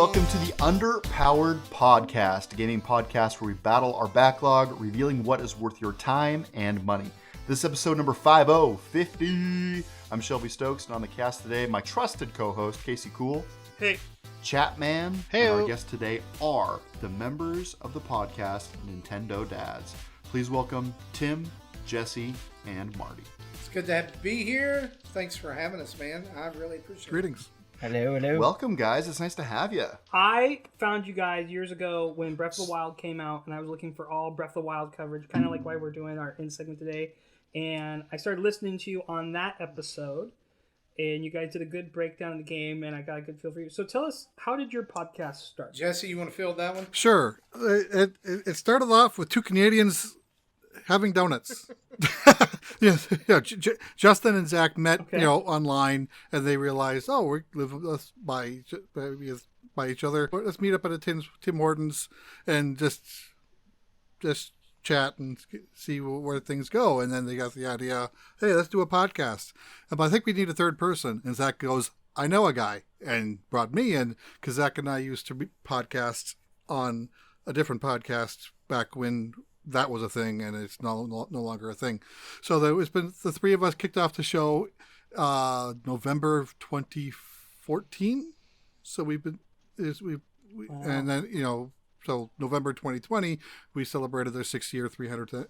welcome to the Underpowered podcast, a gaming podcast where we battle our backlog, revealing what is worth your time and money. This is episode number 50. I'm Shelby Stokes, and on the cast today, my trusted co-host, Casey Cool. Hey. Chatman. Hey. And our guests today are the members of the podcast, Nintendo Dads. Please welcome Tim, Jesse, and Marty. It's good to be here. Thanks for having us, man. I really appreciate it. Greetings. Hello. Welcome, guys. It's nice to have you. I found you guys years ago when Breath of the Wild came out, and I was looking for all Breath of the Wild coverage, kind of like why we're doing our in segment today. And I started listening to you on that episode, and you guys did a good breakdown of the game, and I got a good feel for you. So tell us, how did your podcast start? Jesse, you want to field that one? Sure. It started off with two Canadians having donuts. Justin and Zach met, online, and they realized, we live by each other. Let's meet up at a Tim Hortons and just chat and see where things go. And then they got the idea, hey, let's do a podcast. But I think we need a third person. And Zach goes, I know a guy, and brought me in because Zach and I used to podcast on a different podcast back when that was a thing, and it's no longer a thing. So it's been the three of us kicked off the show November of 2014. So Wow. And then so November 2020 we celebrated their 6th year 300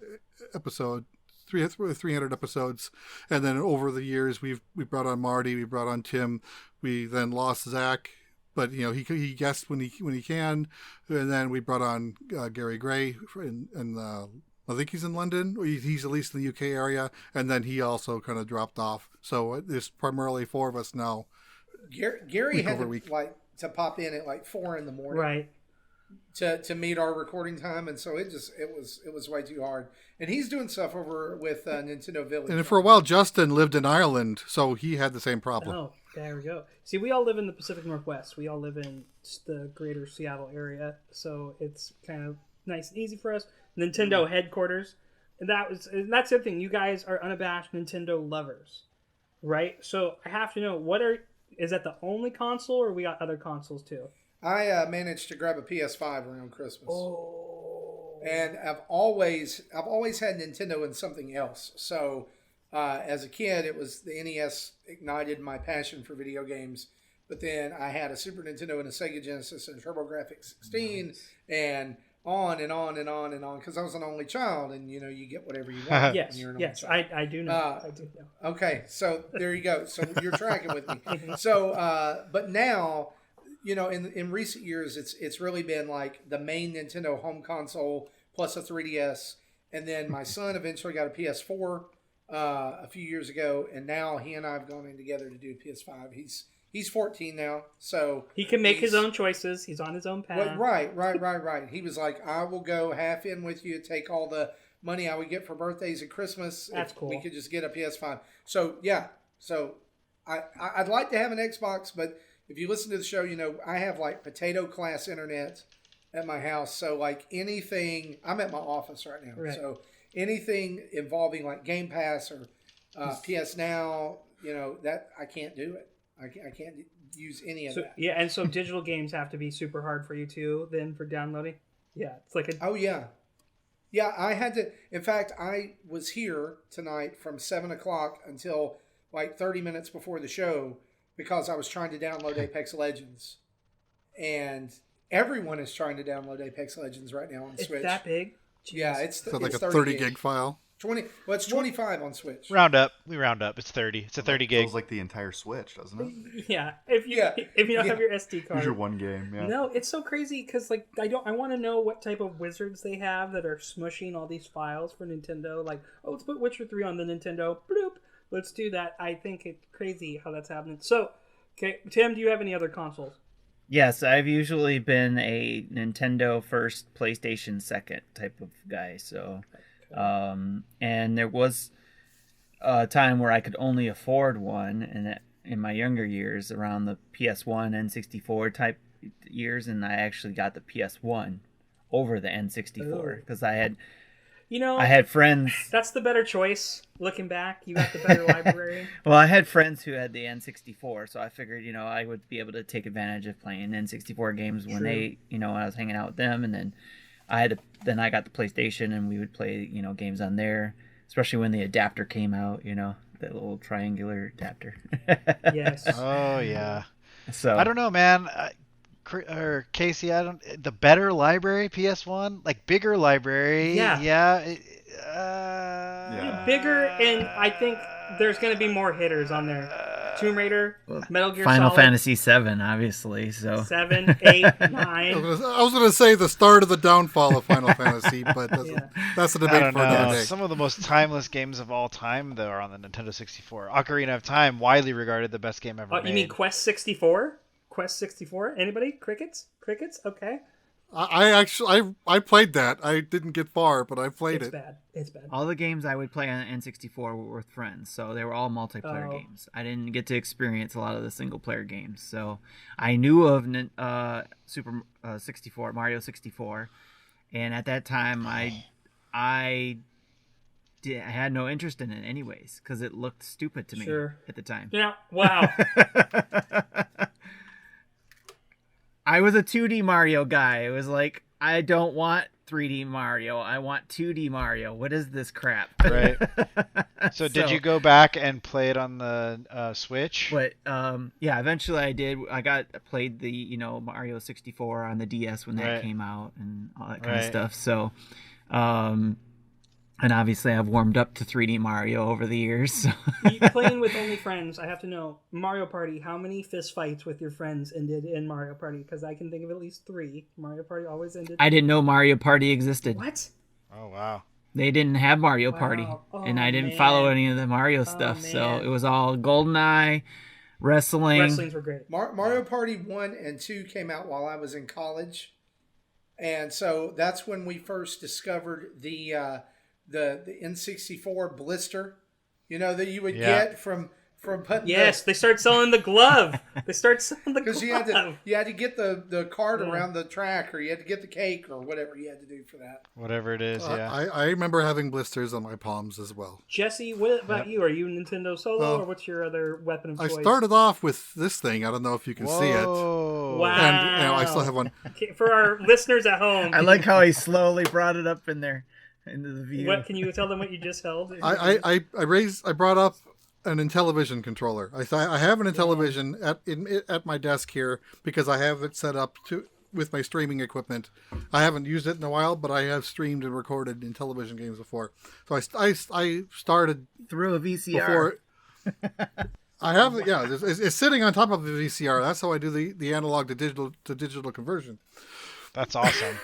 episodes, and then over the years we brought on Marty, we brought on Tim, we then lost Zach. But he guessed when he can, and then we brought on Gary Gray, and I think he's in London. He's at least in the UK area, and then he also kind of dropped off. So there's primarily four of us now. Gary had to pop in at 4 a.m, right, to meet our recording time, and so it was way too hard. And he's doing stuff over with Nintendo Village. And for a while, Justin lived in Ireland, so he had the same problem. Oh, there we go. See, we all live in the Pacific Northwest. We all live in the greater Seattle area, so it's kind of nice and easy for us. Nintendo headquarters, and that's the other thing. You guys are unabashed Nintendo lovers, right? So I have to know, is that the only console, or we got other consoles too? I managed to grab a PS5 around Christmas. Oh. And I've always had Nintendo and something else. So as a kid, it was the NES ignited my passion for video games. But then I had a Super Nintendo and a Sega Genesis and TurboGrafx 16, nice. And on and on and on and on, because I was an only child, and you get whatever you want. Yes, I do know. I do know. Okay, so there you go. So you're tracking with me. So, but now, in recent years, it's really been like the main Nintendo home console plus a 3DS, and then my son eventually got a PS4 a few years ago, and now he and I have gone in together to do PS5. He's 14 now, so he can make his own choices. He's on his own path. Well, right. He was like, I will go half in with you, take all the money I would get for birthdays and Christmas. That's if cool. We could just get a PS5. So yeah, I'd like to have an Xbox, but if you listen to the show, I have potato class internet at my house. So anything, I'm at my office right now. Right. So anything involving Game Pass or PS Now, that I can't do it. I can't use any of that. Yeah, and so digital games have to be super hard for you too, then, for downloading? Yeah, it's like Oh, yeah. Yeah, I had to... In fact, I was here tonight from 7 o'clock until 30 minutes before the show because I was trying to download Apex Legends. And everyone is trying to download Apex Legends right now on Switch. It's that big? Jeez. Yeah, it's a 30 gig file. 20. Well, it's 25 on Switch. We round up. It's 30. It's a 30 gig. Feels like the entire Switch, doesn't it? Yeah. If you don't have your SD card. Here's your one game. Yeah. No, it's so crazy because I want to know what type of wizards they have that are smushing all these files for Nintendo. Let's put Witcher 3 on the Nintendo. Bloop. Let's do that. I think it's crazy how that's happening. So, okay, Tim, do you have any other consoles? Yes, I've usually been a Nintendo first, PlayStation second type of guy. So, and there was a time where I could only afford one, and in my younger years, around the PS1, N64 type years, and I actually got the PS1 over the N64 because I had I had friends. That's the better choice. Looking back, you got the better library. Well, I had friends who had the N64, so I figured, I would be able to take advantage of playing N64 games when they, when I was hanging out with them, and then I got the PlayStation, and we would play, games on there, especially when the adapter came out, that little triangular adapter. Yes. Oh yeah. So I don't know, man. Or Casey, the better library, PS1, like bigger library. Yeah. Yeah. Bigger, and I think there's going to be more hitters on there. Tomb Raider, Metal Gear Final Solid, Fantasy 7, obviously. So 7, 8, 9. I was going to say the start of the downfall of Final Fantasy, but that's a I debate don't for another know. day. Some of the most timeless games of all time, though, are on the Nintendo 64. Ocarina of Time, widely regarded the best game ever made. You mean Quest 64? Quest 64? Anybody? Crickets? Okay. I played that. I didn't get far, but I played it. It's bad. all the games I would play on N64 were with friends, so they were all multiplayer games. I didn't get to experience a lot of the single player games, so I knew of Super 64, Mario 64, and at that time I had no interest in it anyways because it looked stupid to me at the time. Wow. I was a 2D Mario guy. It was like, I don't want 3D Mario. I want 2D Mario. What is this crap? Right. So did you go back and play it on the Switch? But yeah, eventually I did. I played the Mario 64 on the DS when that came out and all that kind of stuff. So, and obviously I've warmed up to 3D Mario over the years. So. Playing with only friends, I have to know, Mario Party, how many fist fights with your friends ended in Mario Party? Because I can think of at least 3. Mario Party always ended. I didn't know Mario Party existed. What? Oh, wow. They didn't have Mario Party, and I didn't follow any of the Mario stuff, so it was all GoldenEye, wrestling. Wrestlings were great. Mario Party 1 and 2 came out while I was in college, and so that's when we first discovered the N64 blister, that you would get from putting. Yes, they start selling the glove. Because you had to get the card around the track, or you had to get the cake, or whatever you had to do for that. Whatever it is, yeah. I remember having blisters on my palms as well. Jesse, what about you? Are you Nintendo Solo, or what's your other weapon of choice? I started off with this thing. I don't know if you can see it. Wow. And I still have one. Okay, for our listeners at home. I like how he slowly brought it up in there. Into the view. What can you tell them what you just held? I brought up an Intellivision controller. I have an Intellivision at my desk here because I have it set up with my streaming equipment. I haven't used it in a while, but I have streamed and recorded Intellivision games before. So I started through a VCR. Before, I have it's sitting on top of the VCR. That's how I do the analog to digital conversion. That's awesome.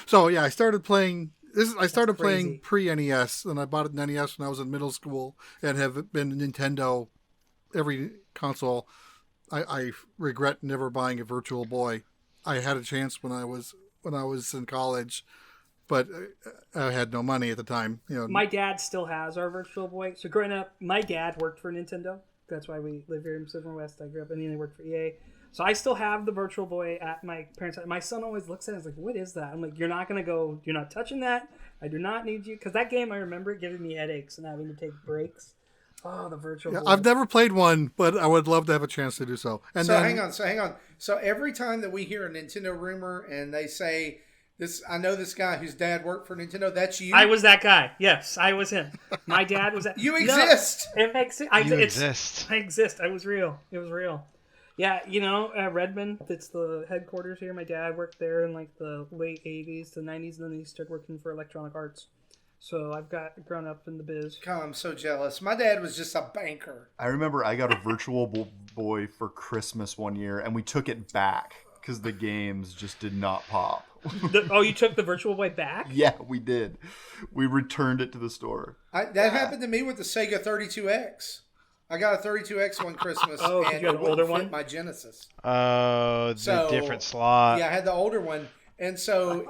So yeah, I started playing. I started playing pre-NES, and I bought an NES when I was in middle school, and have been Nintendo every console. I regret never buying a Virtual Boy. I had a chance when I was in college, but I had no money at the time. My dad still has our Virtual Boy. So growing up, my dad worked for Nintendo. That's why we live here in Pacific Northwest. I grew up, and he worked for EA. So I still have the Virtual Boy at my parents' house. My son always looks at it and is like, what is that? I'm like, you're not touching that. I do not need you. Because that game, I remember it giving me headaches and having to take breaks. Oh, the Virtual Boy. I've never played one, but I would love to have a chance to do so. And hang on. So every time that we hear a Nintendo rumor and they say, I know this guy whose dad worked for Nintendo, that's you? I was that guy. Yes, I was him. My dad was that. You exist! No, it makes it. You exist. I exist. I was real. It was real. Yeah, Redmond, that's the headquarters here. My dad worked there in like the late 80s to 90s, and then he started working for Electronic Arts. So I've grown up in the biz. God, I'm so jealous. My dad was just a banker. I remember I got a Virtual Boy for Christmas one year, and we took it back because the games just did not pop. You took the Virtual Boy back? Yeah, we did. We returned it to the store. That happened to me with the Sega 32X. I got a 32X one Christmas, and you had the older one? my Genesis. Oh, the different slot. Yeah, I had the older one, and so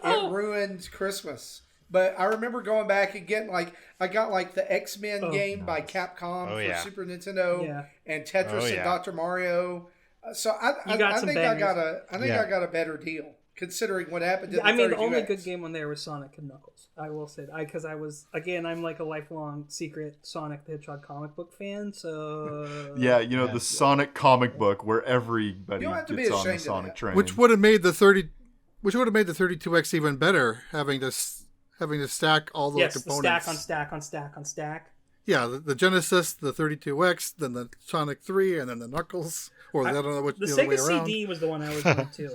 it ruined Christmas. But I remember going back and getting I got the X-Men game by Capcom for Super Nintendo, and Tetris and Dr. Mario. So I think I got a better deal considering what happened to the I mean, the 32X. only good game on there was Sonic and Knuckles. I will say that because I'm like a lifelong secret Sonic the Hedgehog comic book fan. So Yeah, the Sonic comic book where everybody You don't have to be gets on the ashamed of Sonic that. train. Which would have made the 32X even better, having to stack all those yes, the components. stack on stack on stack on stack. Yeah, the Genesis, the 32X, then the Sonic 3, and then the Knuckles. Or I don't know which The the other way Sega around. CD was the one I was on too.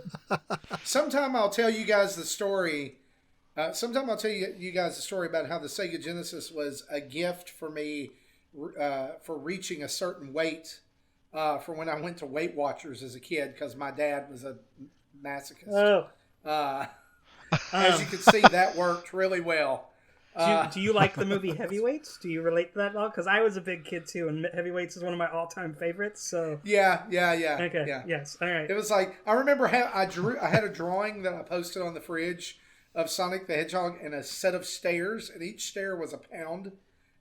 Sometime I'll tell you guys the story. Sometime I'll tell you guys the story about how the Sega Genesis was a gift for me for reaching a certain weight for when I went to Weight Watchers as a kid because my dad was a masochist. Oh. As you can see, that worked really well. Do you like the movie Heavyweights? Do you relate to that at all? Because I was a big kid too, and Heavyweights is one of my all-time favorites. So Yeah. okay, Yeah. yes, all right. It was like I remember how I had a drawing that I posted on the fridge of Sonic the Hedgehog and a set of stairs, and each stair was a pound.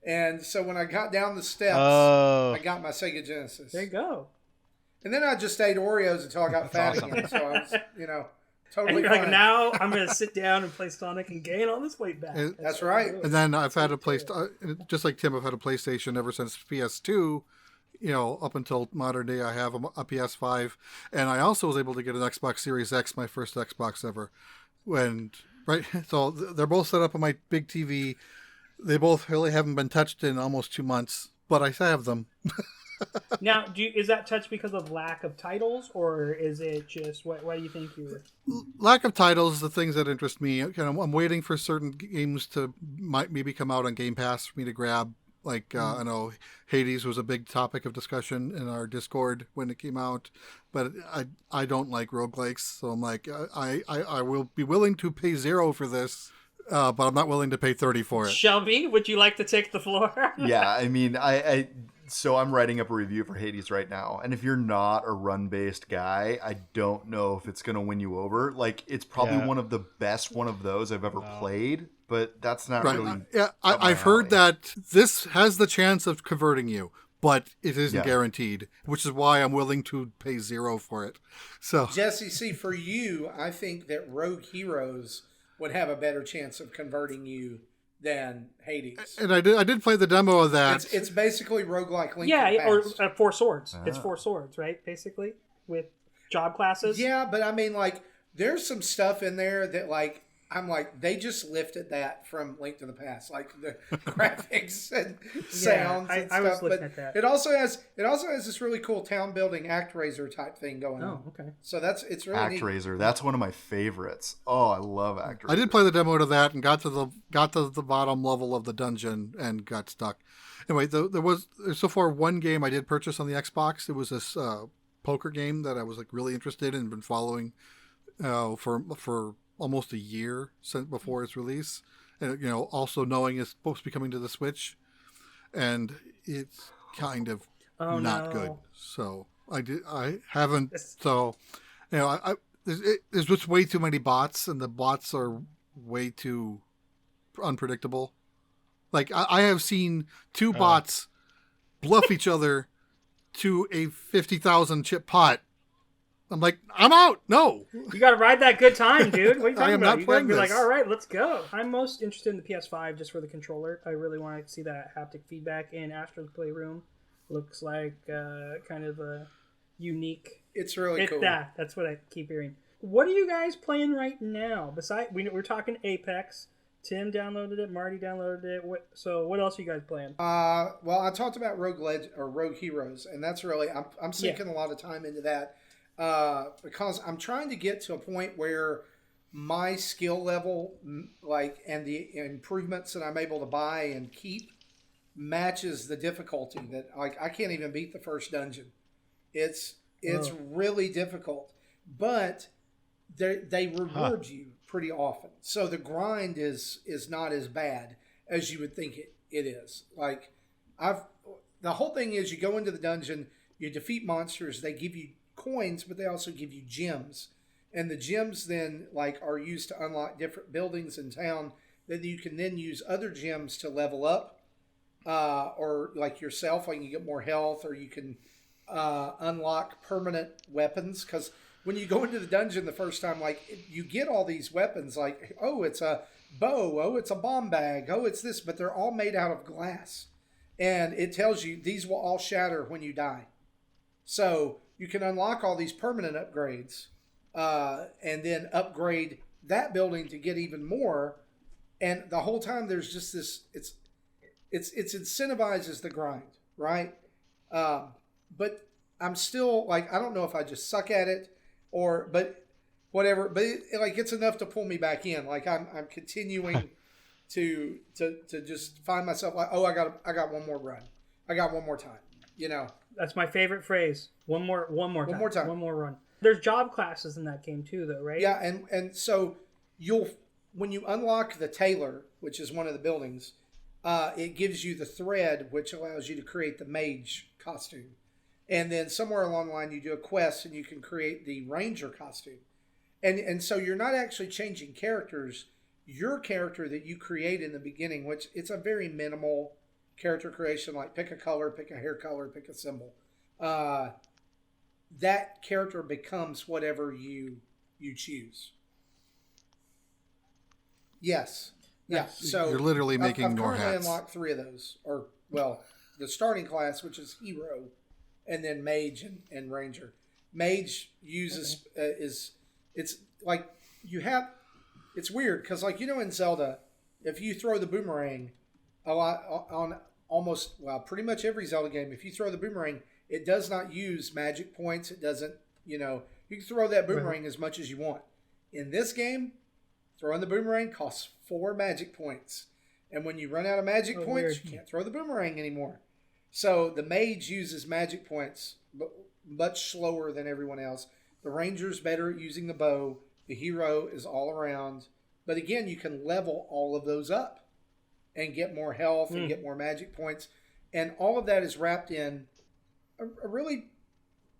And so when I got down the steps, I got my Sega Genesis. There you go. And then I just ate Oreos until I got fat awesome. again. So I was, And totally you're fine. like, now I'm going to sit down and play Sonic and gain all this weight back. That's what right. I'm doing. And then I've had just like Tim, I've had a PlayStation ever since PS2. Up until modern day, I have a PS5, and I also was able to get an Xbox Series X, my first Xbox ever. So they're both set up on my big TV. They both really haven't been touched in almost 2 months, but I have them. Now, is that touched because of lack of titles, or is it just why do you think you were? Lack of titles, the things that interest me. I'm waiting for certain games to maybe come out on Game Pass for me to grab. Like I know Hades was a big topic of discussion in our Discord when it came out, but I don't like roguelikes, so I'm like I will be willing to pay $0 for this, but I'm not willing to pay $30 for it. Shelby, would you like to take the floor? Yeah, I mean, so I'm writing up a review for Hades right now, and if you're not a run-based guy, I don't know if it's going to win you over. Like, it's probably one of the best one of those I've ever played, but that's not really... Yeah, I've heard that this has the chance of converting you, but it isn't guaranteed, which is why I'm willing to pay $0 for it. So Jesse, see, for you, I think that Rogue Heroes would have a better chance of converting you than Hades. And I did play the demo of that. It's basically roguelike Link Yeah, to the or Past. 4 swords. It's 4 swords, right? Basically, with job classes. Yeah, but I mean, like, there's some stuff in there that, like, I'm like, they just lifted that from Link to the Past, like the graphics and sounds and I stuff. was looking But at that. it also has this really cool town building ActRaiser type thing going on. Oh, okay. So it's really neat. ActRaiser, that's one of my favorites. Oh, I love ActRaiser. I did play the demo to that and got to the bottom level of the dungeon and got stuck. Anyway, there's so far one game I did purchase on the Xbox. It was this poker game that I was like really interested in and been following for almost a year since before its release, and also knowing it's supposed to be coming to the Switch, and it's kind of not good. So I haven't. So there's just way too many bots, and the bots are way too unpredictable. Like I have seen 2 bots bluff each other to a 50,000 chip pot. I'm like, I'm out. No. You got to ride that good time, dude. What are you talking I am about? not You got to playing be like, this. all right, let's go. I'm most interested in the PS5 just for the controller. I really want to see that haptic feedback in Astro's Playroom. Looks like kind of a unique. It's really cool. That's what I keep hearing. What are you guys playing right now? Besides, we're talking Apex. Tim downloaded it. Marty downloaded it. What else are you guys playing? Well, I talked about Rogue Heroes, and that's really I'm sinking a lot of time into that. Because I'm trying to get to a point where my skill level, and the improvements that I'm able to buy and keep matches the difficulty that I can't even beat the first dungeon. It's really difficult, but they reward you pretty often. So the grind is not as bad as you would think it is. Like the whole thing is you go into the dungeon, you defeat monsters, they give you coins, but they also give you gems, and the gems then are used to unlock different buildings in town that you can then use other gems to level up, or like yourself, like you get more health, or you can unlock permanent weapons, because when you go into the dungeon the first time, like you get all these weapons, like, oh, it's a bow, oh, it's a bomb bag, oh, it's this, but they're all made out of glass. And it tells you these will all shatter when you die. So you can unlock all these permanent upgrades and then upgrade that building to get even more. And the whole time there's just this, it's incentivizes the grind, right? But I'm still like, I don't know if I just suck at it but whatever. But it's enough to pull me back in. Like I'm continuing to just find myself like, oh, I got one more run. I got one more time. That's my favorite phrase. One more time. One more run. There's job classes in that game too, though, right? Yeah, and so when you unlock the tailor, which is one of the buildings, it gives you the thread, which allows you to create the mage costume. And then somewhere along the line, you do a quest and you can create the ranger costume. And so you're not actually changing characters. Your character that you create in the beginning, which it's a very minimal character creation, like pick a color, pick a hair color, pick a symbol. That character becomes whatever you choose. Yes. Yeah. So you're literally making I've more currently hats. unlocked 3 of those, or the starting class, which is hero, and then mage and ranger. Mage uses it's like you have. It's weird because in Zelda, if you throw the boomerang a lot on pretty much every Zelda game, if you throw the boomerang, it does not use magic points. It doesn't. You can throw that boomerang as much as you want. In this game, throwing the boomerang costs 4 magic points. And when you run out of magic points, you can't throw the boomerang anymore. So the mage uses magic points, but much slower than everyone else. The ranger's better at using the bow. The hero is all around. But again, you can level all of those up and get more health and get more magic points. And all of that is wrapped in a really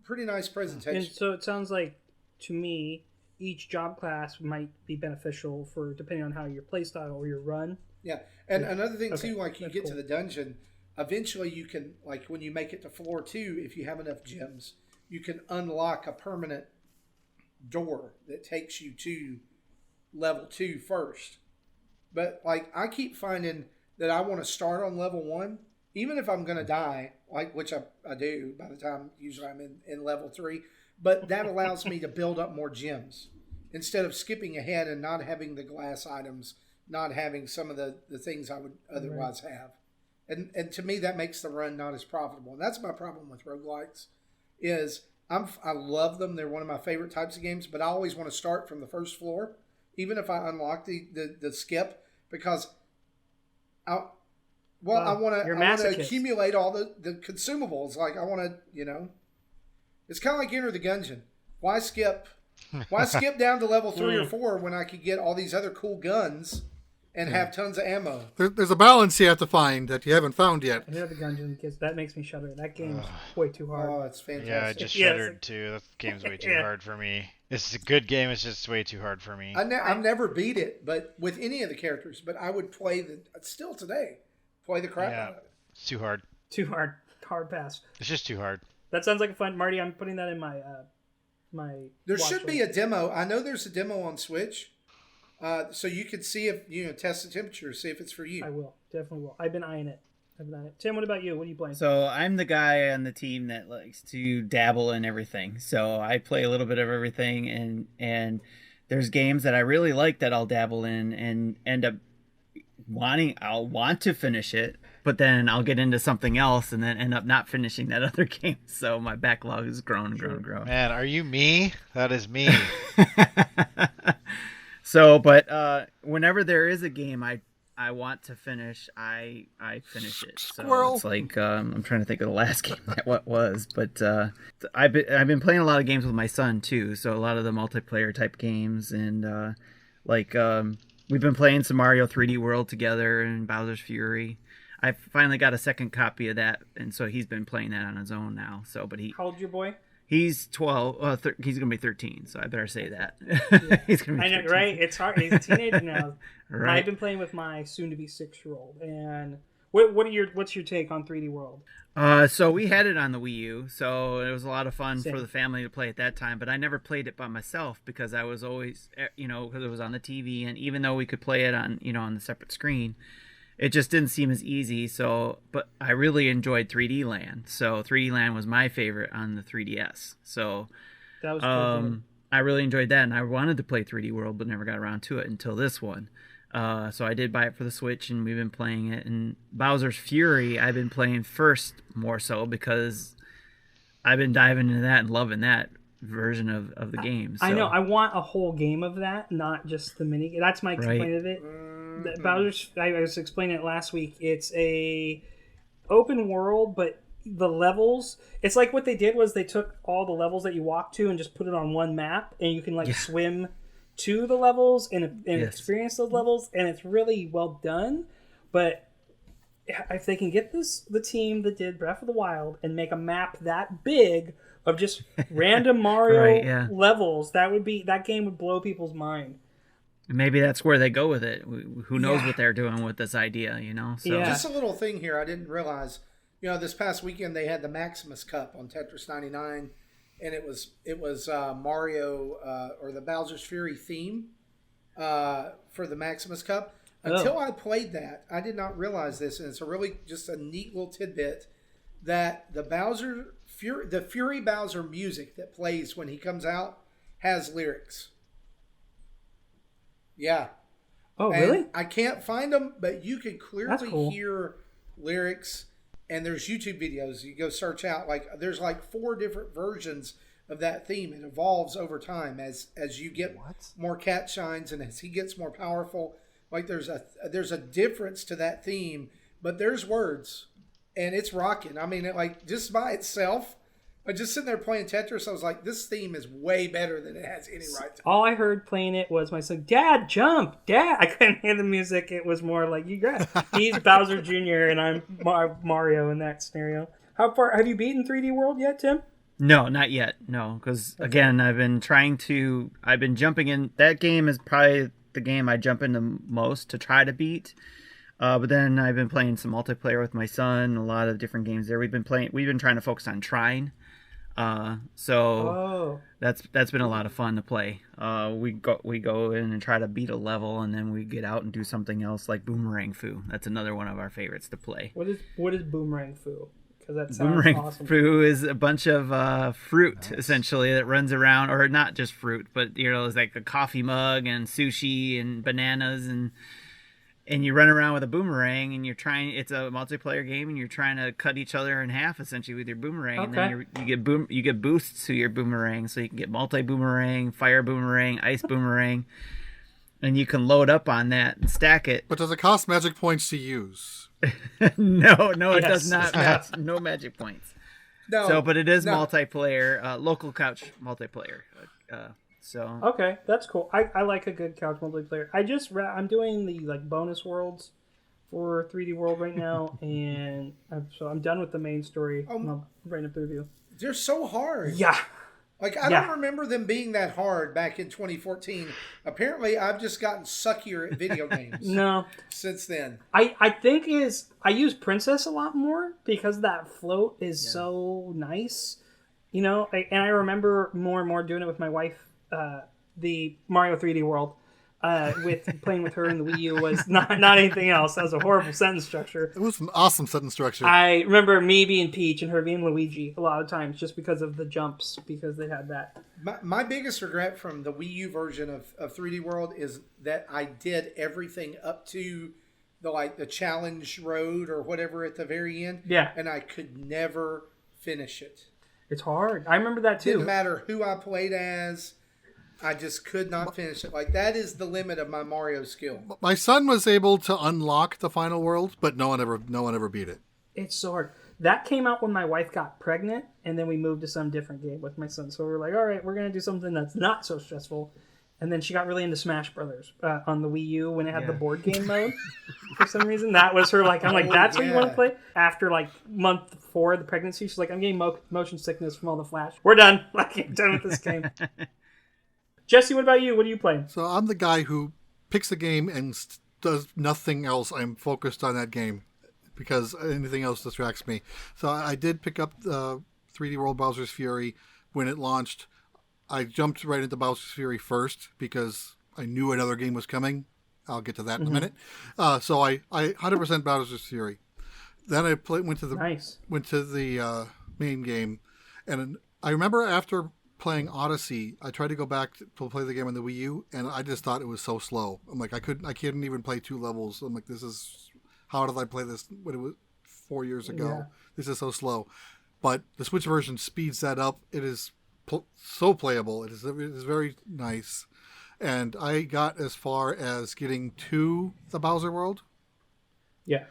pretty nice presentation. And so it sounds like, to me, each job class might be beneficial for depending on how your playstyle or your run. Yeah, and another thing too, like you That's get cool. to the dungeon, eventually you can, like when you make it to floor 2, if you have enough gems, you can unlock a permanent door that takes you to level 2 first. But like I keep finding that I want to start on level 1, even if I'm going to die, like which I do by the time usually I'm in level 3. But that allows me to build up more gems instead of skipping ahead and not having the glass items, not having some of the things I would otherwise have. And to me, that makes the run not as profitable. And that's my problem with roguelikes is I love them. They're one of my favorite types of games, but I always want to start from the first floor, even if I unlock the skip, because I want to accumulate all the consumables. Like I want to, it's kind of like Enter the Gungeon. Why skip down to level 3 or 4 when I could get all these other cool guns and have tons of ammo? There's a balance you have to find that you haven't found yet. Enter the Gungeon, because that makes me shudder. That game's way too hard. Oh, it's fantastic. Yeah, I just shuddered too. That game's way too hard for me. It's a good game. It's just way too hard for me. I've never beat it, but with any of the characters. But I would play still today, play the crap out of it. It's too hard. Too hard. Hard pass. It's just too hard. That sounds like a fun, Marty. I'm putting that in my There should be a demo. I know there's a demo on Switch, so you could see if test the temperature, see if it's for you. I will, definitely will. I've been eyeing it. Tim, what about you? What are you playing? So I'm the guy on the team that likes to dabble in everything. So I play a little bit of everything, and there's games that I really like that I'll dabble in and end up I'll want to finish it, but then I'll get into something else and then end up not finishing that other game. So my backlog has grown. Man, are you me? That is me. So, but whenever there is a game I want to finish, I finish it. So Squirrel. it's like I'm trying to think of the last game that what was, but I've been playing a lot of games with my son too. So a lot of the multiplayer type games and we've been playing some Mario 3D World together and Bowser's Fury. I finally got a second copy of that, and so he's been playing that on his own now. So, but How old's your boy? he's 12. He's gonna be 13, so I better say that. Yeah. He's gonna be I know, 13. right? It's hard. He's a teenager now. Right. I've been playing with my soon-to-be 6-year-old, and What's your take on 3D World? So we had it on the Wii U, so it was a lot of fun Same. for the family to play at that time. But I never played it by myself because I was always, because it was on the TV, and even though we could play it on, on the separate screen, it just didn't seem as easy. So, but I really enjoyed 3D Land. So 3D Land was my favorite on the 3DS. So That was cool. I really enjoyed that, and I wanted to play 3D World, but never got around to it until this one. So I did buy it for the Switch, and we've been playing it. And Bowser's Fury, I've been playing first more so because I've been diving into that and loving that version of the game. So. I know. I want a whole game of that, not just the mini. That's my complaint of it. Bowser's. I was explaining it last week. It's a open world, but the levels. It's like what they did was they took all the levels that you walk to and just put it on one map, and you can swim to the levels and experience those levels, and it's really well done. But if they can get the team that did Breath of the Wild and make a map that big of just random Mario levels, that game would blow people's mind. Maybe that's where they go with it. Who knows what they're doing with this idea, So Just a little thing here I didn't realize. This past weekend they had the Maximus Cup on Tetris 99. And it was Mario or the Bowser's Fury theme for the Maximus Cup. Until I played that, I did not realize this, and it's just a neat little tidbit that the Fury Bowser music that plays when he comes out has lyrics. Yeah. Oh, really? I can't find them, but you can clearly cool. hear lyrics. And there's YouTube videos you go search out. There's 4 different versions of that theme. It evolves over time as you get more cat shines and as he gets more powerful. There's a difference to that theme, but there's words, and it's rocking. I mean, just by itself, just sitting there playing Tetris, I was like, this theme is way better than it has any right to. All I heard playing it was my son, "Dad, jump, Dad!" I couldn't hear the music. It was more like he's Bowser Jr. and I'm Mario in that scenario. How far have you beaten 3D World yet, Tim? No, not yet. No, because again, I've been jumping in. That game is probably the game I jump into most to try to beat. But then I've been playing some multiplayer with my son, a lot of different games there. We've been trying to focus on Trine. So that's been a lot of fun to play. We go in and try to beat a level, and then we get out and do something else like Boomerang Foo. That's another one of our favorites to play. What is Boomerang Foo? Because that sounds Boomerang awesome. Foo is a bunch of fruit essentially that runs around, or not just fruit, but it's like a coffee mug and sushi and bananas and you run around with a boomerang, and it's a multiplayer game, and you're trying to cut each other in half essentially with your boomerang. Okay. And then you get boosts to your boomerang, so you can get multi-boomerang, fire boomerang, ice boomerang, and you can load up on that and stack it. But does it cost magic points to use? No, it does not. No magic points. No. But it is multiplayer, local couch multiplayer. So okay, that's cool. I like a good couch multiplayer. I'm doing the bonus worlds for 3D World right now, and I'm done with the main story. I'm writing a preview. They're so hard. Yeah. I don't remember them being that hard back in 2014. Apparently, I've just gotten suckier at video games. No. Since then. I think I use Princess a lot more because that float is so nice. And I remember more and more doing it with my wife. The Mario 3D World, with playing with her in the Wii U was not anything else. That was a horrible sentence structure. It was an awesome sentence structure. I remember me being Peach and her being Luigi a lot of times just because of the jumps, because they had that. My biggest regret from the Wii U version of 3D World is that I did everything up to the challenge road or whatever at the very end. Yeah. And I could never finish it. It's hard. I remember that too. Didn't matter who I played as. I just could not finish it. That is the limit of my Mario skill. My son was able to unlock the final world, but no one ever beat it. It's so hard. That came out when my wife got pregnant, and then we moved to some different game with my son. So we were like, all right, we're going to do something that's not so stressful. And then she got really into Smash Brothers on the Wii U when it had the board game mode. For some reason, that was her I'm like, that's what you want to play? After month 4 of the pregnancy, she's like, I'm getting motion sickness from all the flash. We're done. I'm done with this game. Jesse, what about you? What are you playing? So I'm the guy who picks a game and does nothing else. I'm focused on that game. because anything else distracts me. So I did pick up 3D World Bowser's Fury when it launched. I jumped right into Bowser's Fury first because I knew another game was coming. I'll get to that in a minute. So I 100% Bowser's Fury. Then I went to the main game, and I remember after playing Odyssey, I tried to go back to play the game on the Wii U, and I just thought it was so slow. I'm like, I couldn't even play 2 levels. I'm like, how did I play this when it was 4 years ago? Yeah. This is so slow. But the Switch version speeds that up. It is so playable. It is very nice. And I got as far as getting to the Bowser world. Yeah.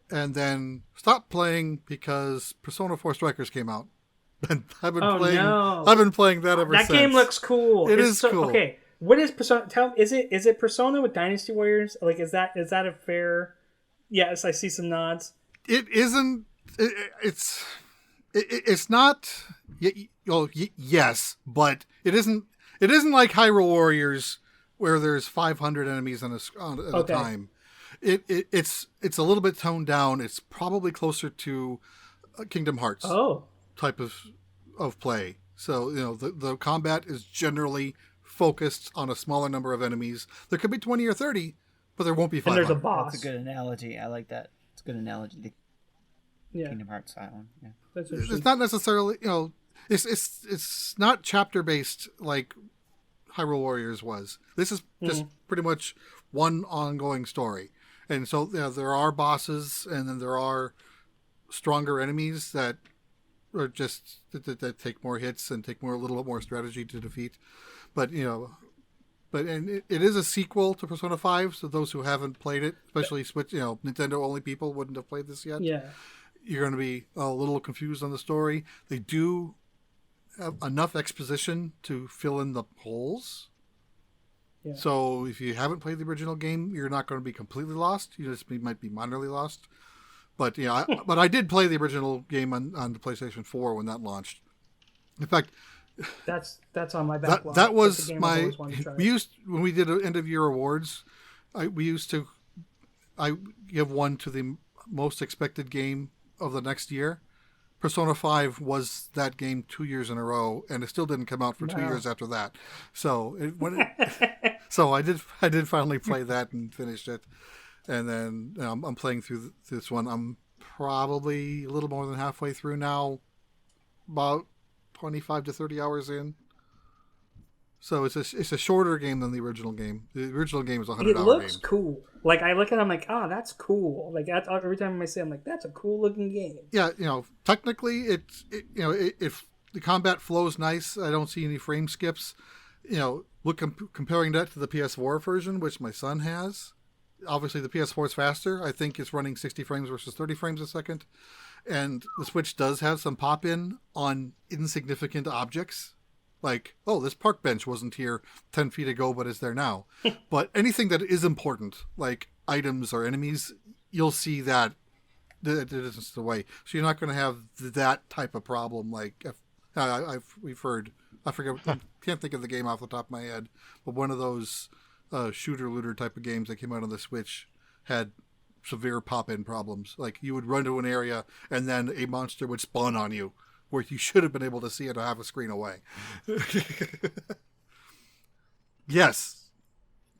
And then stopped playing because Persona 4 Strikers came out. And I've been playing that ever since. That game looks cool. It is cool. Okay, what is Persona? Is it Persona with Dynasty Warriors? Like, is that a fair? Yes, I see some nods. It isn't. It's not. Yes, but it isn't. It isn't like Hyrule Warriors where there's 500 enemies at a time. It's a little bit toned down. It's probably closer to Kingdom Hearts type of play. So the combat is generally focused on a smaller number of enemies. There could be 20 or 30, but there won't be 500. And there's a boss. That's a good analogy. I like that. It's a good analogy. The Kingdom Hearts style one. Yeah. That's it's not necessarily it's not chapter based like Hyrule Warriors was. This is just pretty much one ongoing story. And so there are bosses, and then there are stronger enemies that are just that take more hits and take a little bit more strategy to defeat. But it is a sequel to Persona 5. So those who haven't played it, especially Switch, Nintendo only people wouldn't have played this yet. Yeah, you're going to be a little confused on the story. They do have enough exposition to fill in the holes. Yeah. So if you haven't played the original game, you're not going to be completely lost. You just might be minorly lost. But but I did play the original game on the PlayStation 4 when that launched. In fact, that's on my backlog. That was my. When we did end of year awards, I give one to the most expected game of the next year. Persona 5 was that game 2 years in a row, and it still didn't come out for 2 years after that. So so I did finally play that and finished it, and then I'm playing through this one. I'm probably a little more than halfway through now, about 25 to 30 hours in. So it's a shorter game than the original game. The original game is a 100-hour game. It looks cool. Like, I look at it, I'm like, that's cool. Like, every time I say, I'm like, that's a cool looking game. Yeah, technically, if the combat flows nice, I don't see any frame skips. Comparing that to the PS4 version, which my son has, obviously the PS4 is faster. I think it's running 60 frames versus 30 frames a second. And the Switch does have some pop-in on insignificant objects. Like, this park bench wasn't here 10 feet ago, but is there now. But anything that is important, like items or enemies, you'll see that it isn't the way. So you're not going to have that type of problem. Like, we've heard, I can't think of the game off the top of my head, but one of those shooter-looter type of games that came out on the Switch had severe pop-in problems. Like, you would run to an area, and then a monster would spawn on you, where you should have been able to see it or half a screen away. Yes.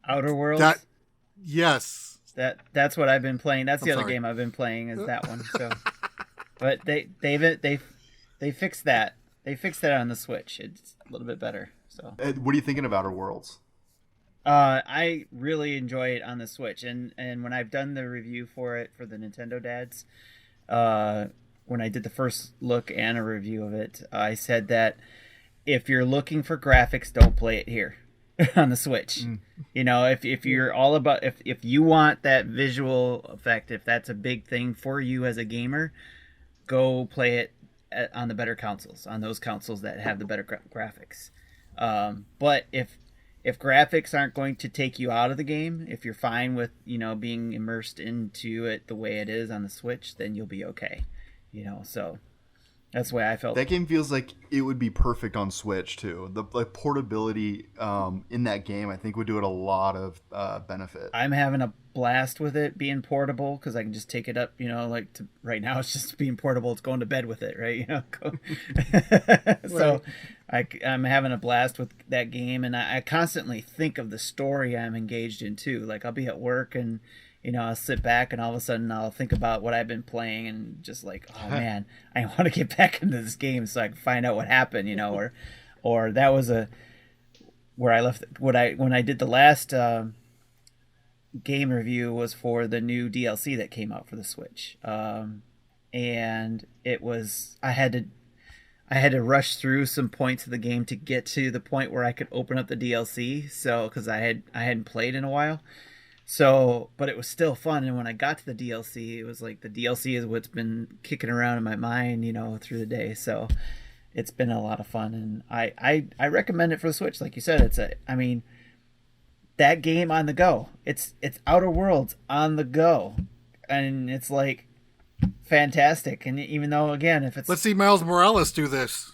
Outer Worlds? Yes. That's what I've been playing. That's the other game I've been playing is that one. So, but they fixed that. They fixed that on the Switch. It's a little bit better. So. What are you thinking of Outer Worlds? I really enjoy it on the Switch, and when I've done the review for it for the Nintendo Dads, when I did the first look and a review of it, I said that if you're looking for graphics, don't play it here on the Switch. If you're all about if you want that visual effect, if that's a big thing for you as a gamer, go play it on the better consoles, on those consoles that have the better graphics. But if graphics aren't going to take you out of the game, if you're fine with being immersed into it the way it is on the Switch, then you'll be okay. So That's the way I felt. That game feels like it would be perfect on Switch too. The portability in that game, I think, would do it a lot of benefit. I'm having a blast with it being portable because I can just take it up. Right now it's just being portable. It's going to bed with it, right? So I'm having a blast with that game, and I constantly think of the story I'm engaged in too. Like I'll be at work and I'll sit back and all of a sudden I'll think about what I've been playing and just like, oh man, I want to get back into this game so I can find out what happened, or that was where I left when I did the last game review was for the new DLC that came out for the Switch. And it was, I had to rush through some points of the game to get to the point where I could open up the DLC. So, cause I hadn't played in a while. So, but it was still fun. And when I got to the DLC, it was like the DLC is what's been kicking around in my mind, through the day. So it's been a lot of fun. And I recommend it for the Switch. Like you said, that game on the go, it's Outer Worlds on the go. And it's like fantastic. And even though, again, if it's... Let's see Miles Morales do this.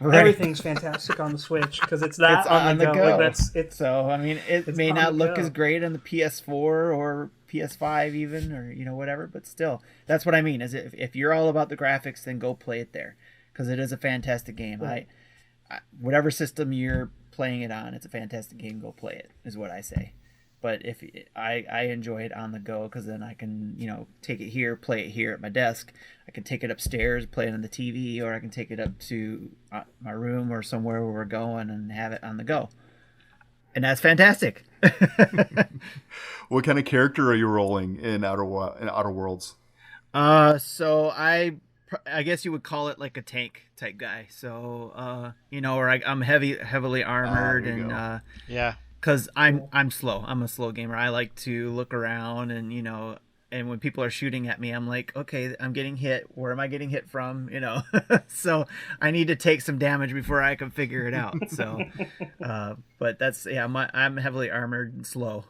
Right. Everything's fantastic on the Switch because it's on the go. Like so I mean, it may not look as great on the PS4 or PS5 even, or whatever, but still, that's what I mean. Is if you're all about the graphics, then go play it there because it is a fantastic game. Right. Whatever system you're playing it on, it's a fantastic game. Go play it is what I say. But if I enjoy it on the go because then I can take it here, play it here at my desk. I can take it upstairs, play it on the TV, or I can take it up to my room or somewhere where we're going and have it on the go. And that's fantastic. What kind of character are you rolling in Outer Worlds? So I guess you would call it like a tank type guy. So or I'm heavily armored and yeah. Because I'm slow. I'm a slow gamer. I like to look around and and when people are shooting at me, I'm like, okay, I'm getting hit. Where am I getting hit from? So I need to take some damage before I can figure it out. So, but that's I'm heavily armored and slow.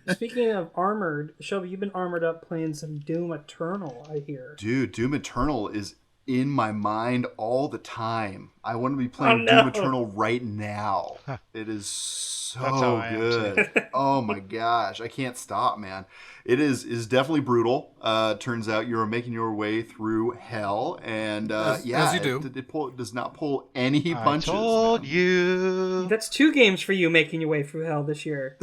Speaking of armored, Shelby, you've been armored up playing some Doom Eternal, I hear. Dude, Doom Eternal is in my mind all the time. I want to be playing Doom Eternal right now. It is so good. Oh my gosh, I can't stop, man. It is definitely brutal. Turns out you're making your way through hell, and as you do. It does not pull any punches. I told you. That's 2 games for you making your way through hell this year.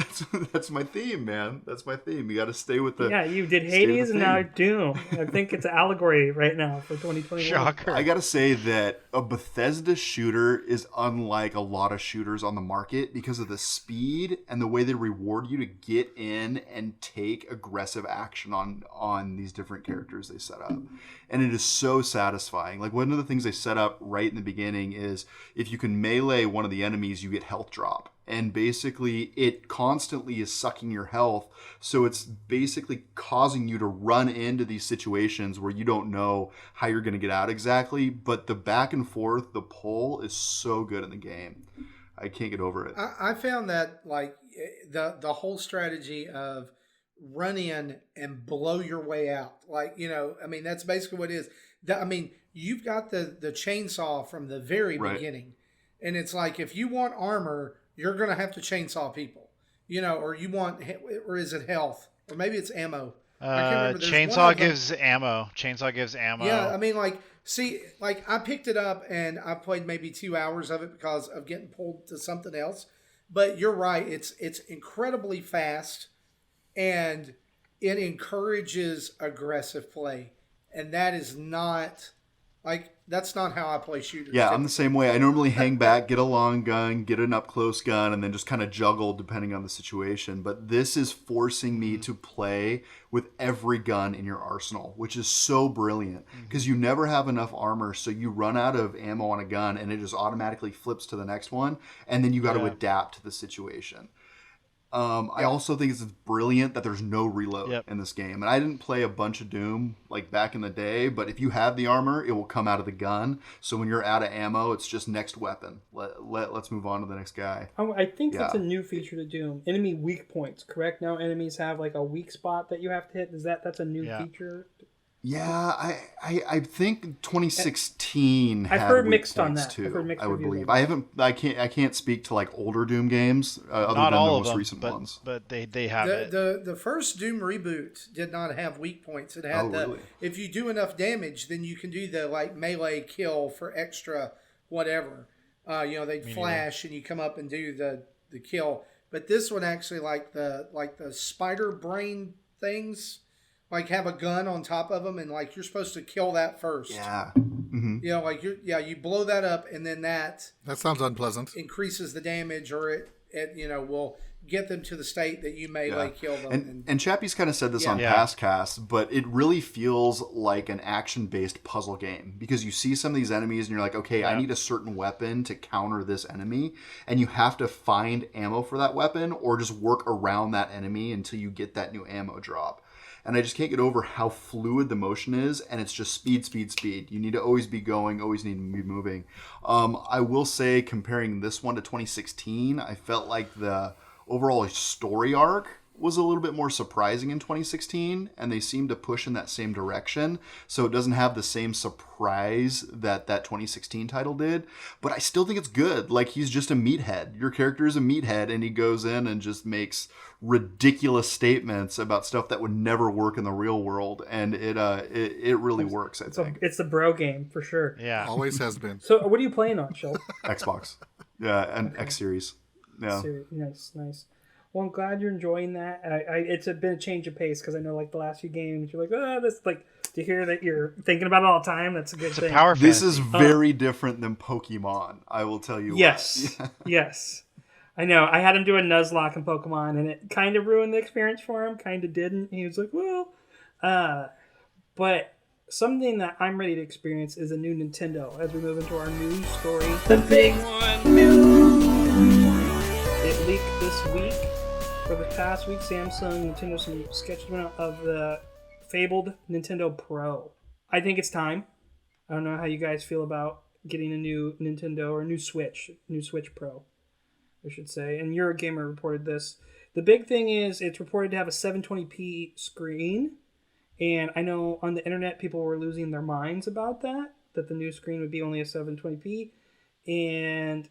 That's my theme, man. That's my theme. You got to stay with the. Yeah, you did Hades and now Doom. I think it's an allegory right now for 2021. Shocker. I got to say that a Bethesda shooter is unlike a lot of shooters on the market because of the speed and the way they reward you to get in and take aggressive action on these different characters they set up. And it is so satisfying. Like, one of the things they set up right in the beginning is if you can melee one of the enemies, you get health drop. And basically, it constantly is sucking your health. So it's basically causing you to run into these situations where you don't know how you're going to get out exactly. But the back and forth, the pull is so good in the game. I can't get over it. I found that, like, the whole strategy of run in and blow your way out. Like, that's basically what it is. You've got the chainsaw from the very beginning. And it's like, if you want armor, you're going to have to chainsaw people, or is it health? Or maybe it's ammo. I can't remember. Chainsaw gives ammo. Chainsaw gives ammo. Yeah, I picked it up and I played maybe 2 hours of it because of getting pulled to something else. But you're right. It's incredibly fast and it encourages aggressive play. And that is not... that's not how I play shooters. Yeah, I'm the same way. I normally hang back, get a long gun, get an up-close gun, and then just kind of juggle depending on the situation. But this is forcing me to play with every gun in your arsenal, which is so brilliant because you never have enough armor, so you run out of ammo on a gun, and it just automatically flips to the next one, and then you got to adapt to the situation. I also think it's brilliant that there's no reload in this game. And I didn't play a bunch of Doom like back in the day, but if you have the armor, it will come out of the gun. So when you're out of ammo, it's just next weapon. Let's move on to the next guy. Oh, I think that's a new feature to Doom. Enemy weak points, correct? Now enemies have like a weak spot that you have to hit. That's a new feature? Yeah, I think 2016 I've had heard weak mixed on points that. too. I've heard mixed I would reviews believe. on that. I can't speak to like older Doom games other Not than all the of most them, recent but ones. they have it. The first Doom reboot did not have weak points. It had Oh, really? if you do enough damage, then you can do the like melee kill for extra whatever. They'd flash and you come up and do the kill. But this one actually like the spider brain things, like have a gun on top of them and like you're supposed to kill that first. Yeah. Mm-hmm. You blow that up and then that sounds unpleasant. increases the damage, or it will get them to the state that you melee kill them. And Chappie's kind of said this on past casts, but it really feels like an action-based puzzle game because you see some of these enemies and you're like, okay, I need a certain weapon to counter this enemy, and you have to find ammo for that weapon or just work around that enemy until you get that new ammo drop. And I just can't get over how fluid the motion is, and it's just speed, speed, speed. You need to always be going, always need to be moving. I will say, comparing this one to 2016, I felt like the overall story arc was a little bit more surprising in 2016, and they seem to push in that same direction, so it doesn't have the same surprise that 2016 title did, but I still think it's good. Like, he's just a meathead. Your character is a meathead, and he goes in and just makes ridiculous statements about stuff that would never work in the real world, and it really works, I think. It's the bro game, for sure. Yeah. Always has been. So what are you playing on, Shelby? Xbox. Yeah, and X Series. Yeah. Nice. Well, I'm glad you're enjoying that. It's been a change of pace because I know, like, the last few games, you're like, this, like, to hear that you're thinking about it all the time, that's a good thing. Power This fantasy. is very different than Pokemon, I will tell you. Yes. What. Yes. I know. I had him do a Nuzlocke in Pokemon, and it kind of ruined the experience for him, kind of didn't. He was like, but something that I'm ready to experience is a new Nintendo as we move into our news story. The big one. It leaked this week. For the past week, Samsung, Nintendo, some sketches went out of the fabled Nintendo Pro. I think it's time. I don't know how you guys feel about getting a new Nintendo or a new Switch Pro, I should say. And Eurogamer reported this. The big thing is it's reported to have a 720p screen. And I know on the internet people were losing their minds about that the new screen would be only a 720p. And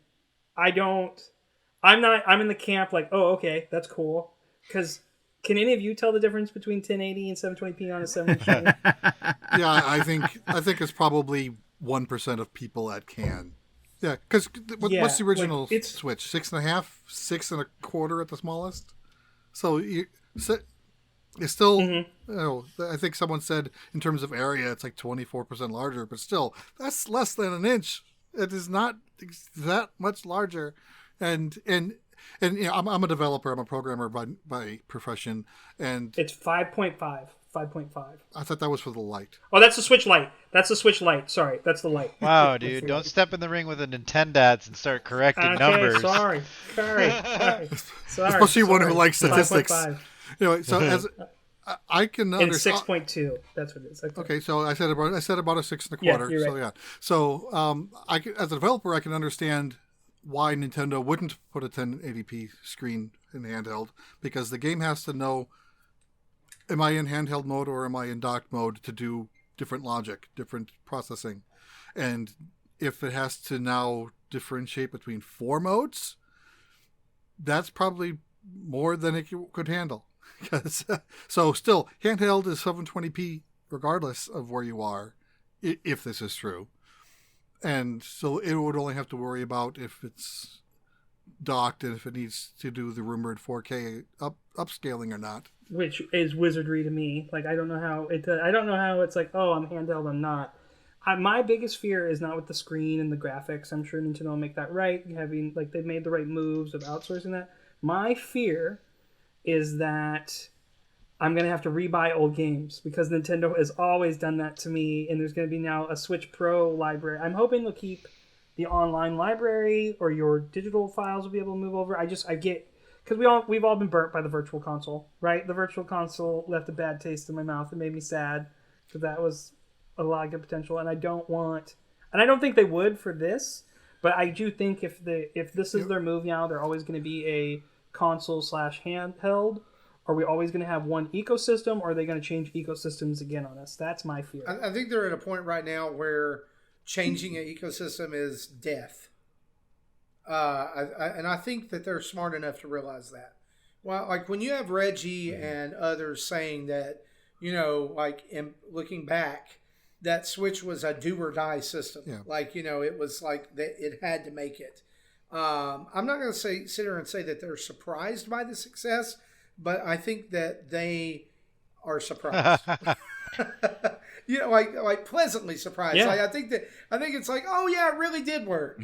I'm in the camp like, oh, okay, that's cool. Because can any of you tell the difference between 1080 and 720p on a 720 screen? Yeah, I think it's probably 1% of that that can. Yeah, because what's the original Switch? 6.5, 6.25 at the smallest. So it's still, I think someone said in terms of area, it's like 24% larger, but still, that's less than an inch. It is not that much larger. And I'm a developer. I'm a programmer by profession, and it's 5.5. 5.5. I thought that was for the light. Oh, that's the Switch Lite. That's the Switch Lite. Sorry, that's the Lite. Wow, dude! Don't step in the ring with the Nintendads and start correcting numbers. Sorry. Especially one who likes statistics. 5.5. Anyway, so as I can understand, 6.2. That's what it is. Okay, so I said about a 6.25. Yeah, you're right. So as a developer, I can understand why Nintendo wouldn't put a 1080p screen in handheld, because the game has to know, am I in handheld mode or am I in docked mode, to do different logic, different processing. And if it has to now differentiate between 4 modes, that's probably more than it could handle. So still, handheld is 720p regardless of where you are, if this is true. And so it would only have to worry about if it's docked and if it needs to do the rumored 4K upscaling or not. Which is wizardry to me. Like, I don't know how it's like, oh, I'm handheld, I'm not. My biggest fear is not with the screen and the graphics. I'm sure Nintendo will make that right, having, like, they've made the right moves of outsourcing that. My fear is that I'm going to have to rebuy old games, because Nintendo has always done that to me, and there's going to be now a Switch Pro library. I'm hoping they'll keep the online library, or your digital files will be able to move over. Because we've all been burnt by the Virtual Console, right? The Virtual Console left a bad taste in my mouth. It made me sad, because that was a lot of good potential, and I don't think they would for this, but I do think if this is their move now, they're always going to be a console/handheld, Are we always going to have one ecosystem, or are they going to change ecosystems again on us? That's my fear. I think they're at a point right now where changing an ecosystem is death. And I think that they're smart enough to realize that. Well, like when you have Reggie and others saying that, like looking back, that Switch was a do or die system. Yeah. Like, it was like that it had to make it. I'm not going to sit here and say that they're surprised by the success, but I think that they are surprised. Like pleasantly surprised. Yeah. Like I think it's like, oh yeah, it really did work.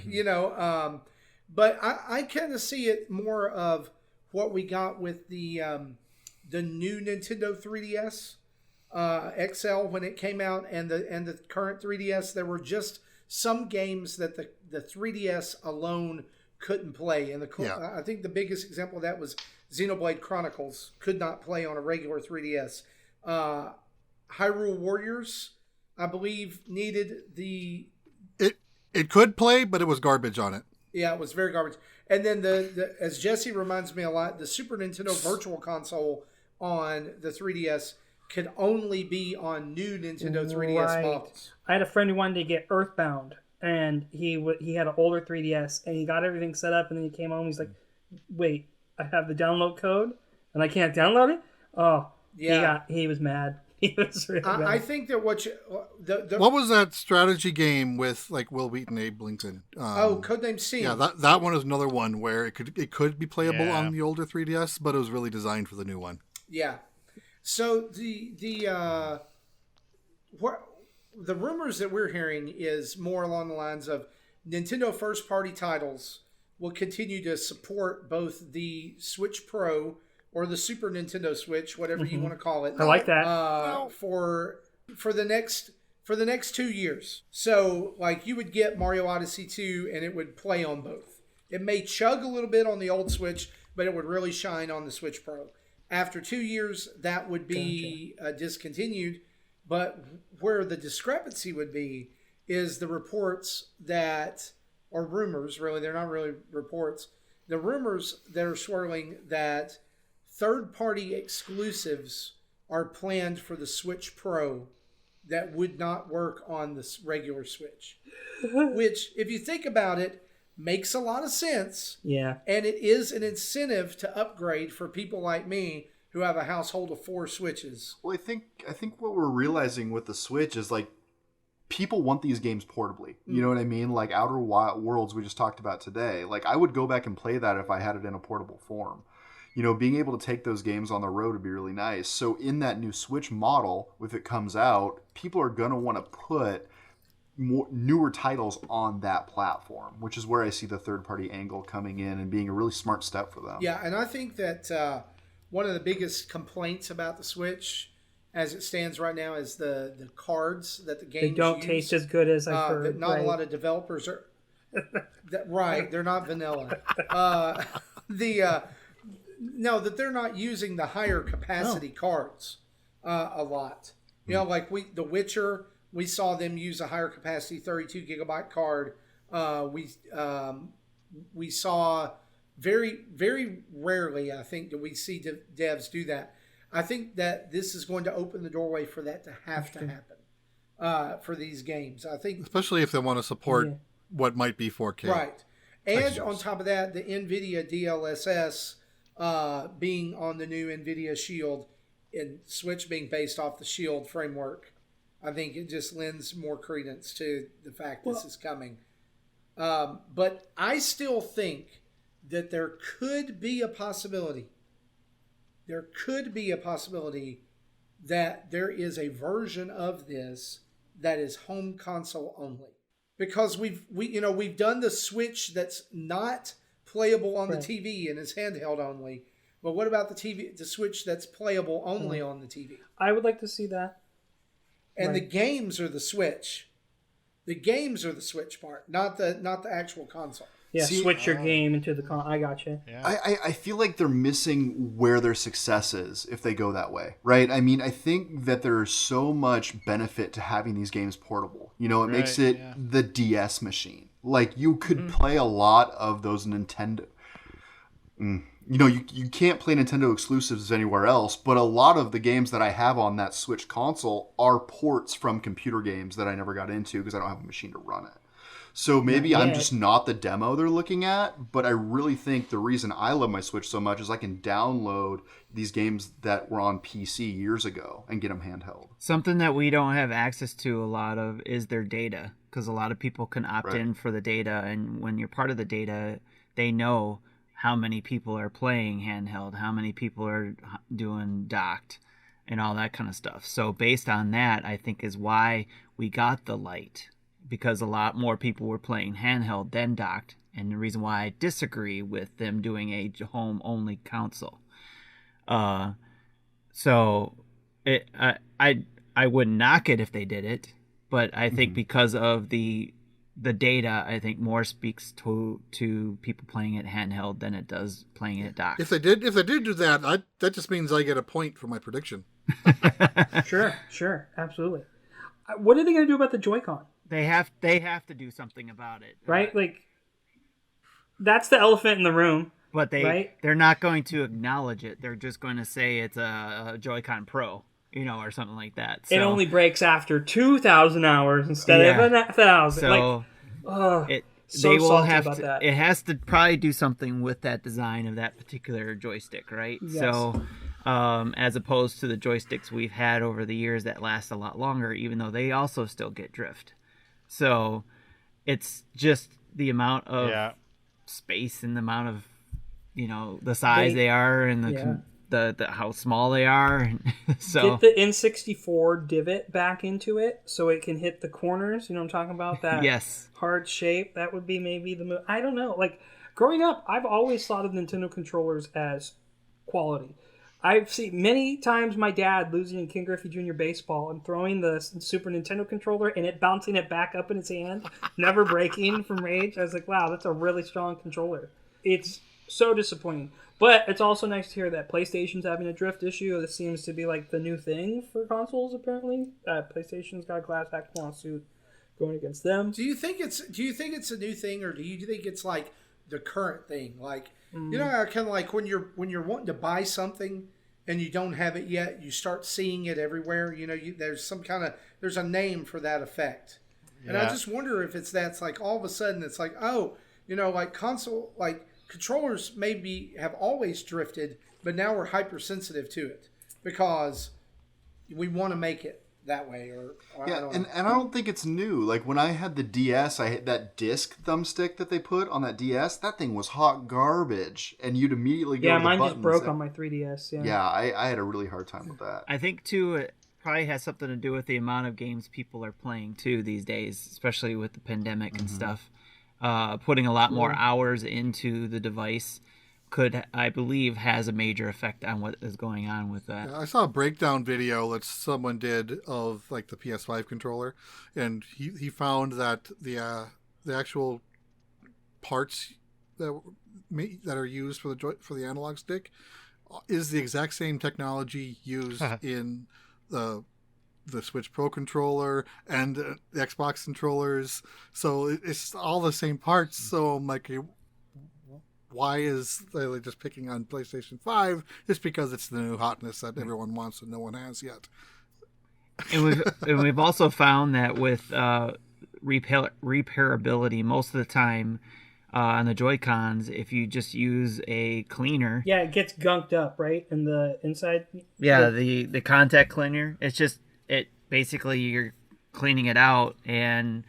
But I kind of see it more of what we got with the new Nintendo 3DS XL when it came out, and the current 3DS. There were just some games that the 3DS alone couldn't play, and I think the biggest example of that was Xenoblade Chronicles could not play on a regular 3DS. Hyrule Warriors, I believe, needed the... It could play, but it was garbage on it. Yeah, it was very garbage. And then the as Jesse reminds me a lot, the Super Nintendo Virtual Console on the 3DS could only be on new Nintendo 3DS models. I had a friend who wanted to get Earthbound, and he had an older 3DS, and he got everything set up, and then he came home, he's like, wait, I have the download code, and I can't download it? Oh, yeah. He was mad. He was really mad. I think that what was that strategy game with like Will Wheaton, Abe Lincoln? Codename Steam. Yeah, that one is another one where it could be playable on the older 3DS, but it was really designed for the new one. Yeah. So the rumors that we're hearing is more along the lines of Nintendo first party titles will continue to support both the Switch Pro or the Super Nintendo Switch, whatever you want to call it. I like that. For the next 2 years. So like you would get Mario Odyssey 2 and it would play on both. It may chug a little bit on the old Switch, but it would really shine on the Switch Pro. After 2 years, that would be discontinued. But where the discrepancy would be is the reports that, or rumors, really, they're not really reports, the rumors that are swirling that third-party exclusives are planned for the Switch Pro that would not work on the regular Switch. Which, if you think about it, makes a lot of sense. Yeah. And it is an incentive to upgrade for people like me who have a household of 4 Switches. Well, I think what we're realizing with the Switch is like people want these games portably. You know what I mean? Like Outer Worlds we just talked about today. Like I would go back and play that if I had it in a portable form. Being able to take those games on the road would be really nice. So in that new Switch model, if it comes out, people are going to want to put newer titles on that platform, which is where I see the third-party angle coming in and being a really smart step for them. Yeah, and I think that one of the biggest complaints about the Switch, as it stands right now, is the cards that the games They don't use. Taste as good as I've heard. That not a lot of developers are... right, they're not vanilla. No, that they're not using the higher capacity cards a lot. Like The Witcher, we saw them use a higher capacity 32 gigabyte card. We saw very, very rarely, I think, do we see devs do that. I think that this is going to open the doorway for that to have to happen for these games. I think, especially if they want to support what might be 4K. Right. And on top of that, the NVIDIA DLSS being on the new NVIDIA Shield and Switch being based off the Shield framework, I think it just lends more credence to the fact this is coming. But I still think that there could be a possibility. There could be a possibility that there is a version of this that is home console only. Because we've done the Switch that's not playable on the TV and is handheld only. But what about the Switch that's playable only on the TV? I would like to see that. And the games are the Switch. The games are the Switch part, not the actual console. Yeah, switch your game into the console. I gotcha. Yeah. I feel like they're missing where their success is if they go that way, right? I mean, I think that there's so much benefit to having these games portable. It makes it the DS machine. Like, you could play a lot of those Nintendo... you can't play Nintendo exclusives anywhere else, but a lot of the games that I have on that Switch console are ports from computer games that I never got into because I don't have a machine to run it. So maybe I'm just not the demo they're looking at, but I really think the reason I love my Switch so much is I can download these games that were on PC years ago and get them handheld. Something that we don't have access to a lot of is their data, because a lot of people can opt in for the data, and when you're part of the data, they know how many people are playing handheld, how many people are doing docked, and all that kind of stuff. So based on that, I think is why we got the Lite, because a lot more people were playing handheld than docked, and the reason why I disagree with them doing a home-only console. So I wouldn't knock it if they did it, but I think because of the data, I think more speaks to people playing it handheld than it does playing it docked. If they did do that, that just means I get a point for my prediction. Sure, absolutely. What are they going to do about the Joy-Con? They have to do something about it, right? Like, that's the elephant in the room. But they're not going to acknowledge it. They're just going to say it's a Joy-Con Pro, or something like that. So, it only breaks after 2,000 hours instead of 1,000. So they will have to. That. It has to probably do something with that design of that particular joystick, right? Yes. So, as opposed to the joysticks we've had over the years that last a lot longer, even though they also still get drift. So, it's just the amount of space and the amount of the size they are and the how small they are. So get the N64 divot back into it so it can hit the corners. You know what I'm talking about? That hard shape. That would be maybe the move. I don't know. Like, growing up, I've always thought of Nintendo controllers as quality. I've seen many times my dad losing in King Griffey Jr. baseball and throwing the Super Nintendo controller and it bouncing it back up in his hand, never breaking from rage. I was like, wow, that's a really strong controller. It's so disappointing. But it's also nice to hear that PlayStation's having a drift issue. This seems to be like the new thing for consoles, apparently. PlayStation's got a class action lawsuit going against them. Do you think it's a new thing, or do you think it's like the current thing? Like, kind of like when you're wanting to buy something and you don't have it yet, you start seeing it everywhere. There's a name for that effect. Yeah. And I just wonder if that's like all of a sudden it's like, like console, like controllers maybe have always drifted, but now we're hypersensitive to it because we want to make it that way. I don't I don't think it's new. Like when I had the DS, I had that disc thumbstick that they put on that DS. That thing was hot garbage, and you'd immediately go to the mine buttons. just broke on my 3DS. Yeah, I had a really hard time with that. I think too, it probably has something to do with the amount of games people are playing too these days, especially with the pandemic and stuff. Putting a lot more hours into the device I believe, has a major effect on what is going on with that. Yeah, I saw a breakdown video that someone did of like the PS5 controller, and he found that the actual parts that are used for the analog stick is the exact same technology used in the Switch Pro controller and the Xbox controllers. So it's all the same parts. So I'm like, why is they just picking on PlayStation 5? It's because it's the new hotness that everyone wants and no one has yet. And we've also found that with repairability, most of the time on the Joy-Cons, if you just use a cleaner... Yeah, it gets gunked up, right? In the inside? Yeah, the contact cleaner. It's just... basically you're cleaning it out and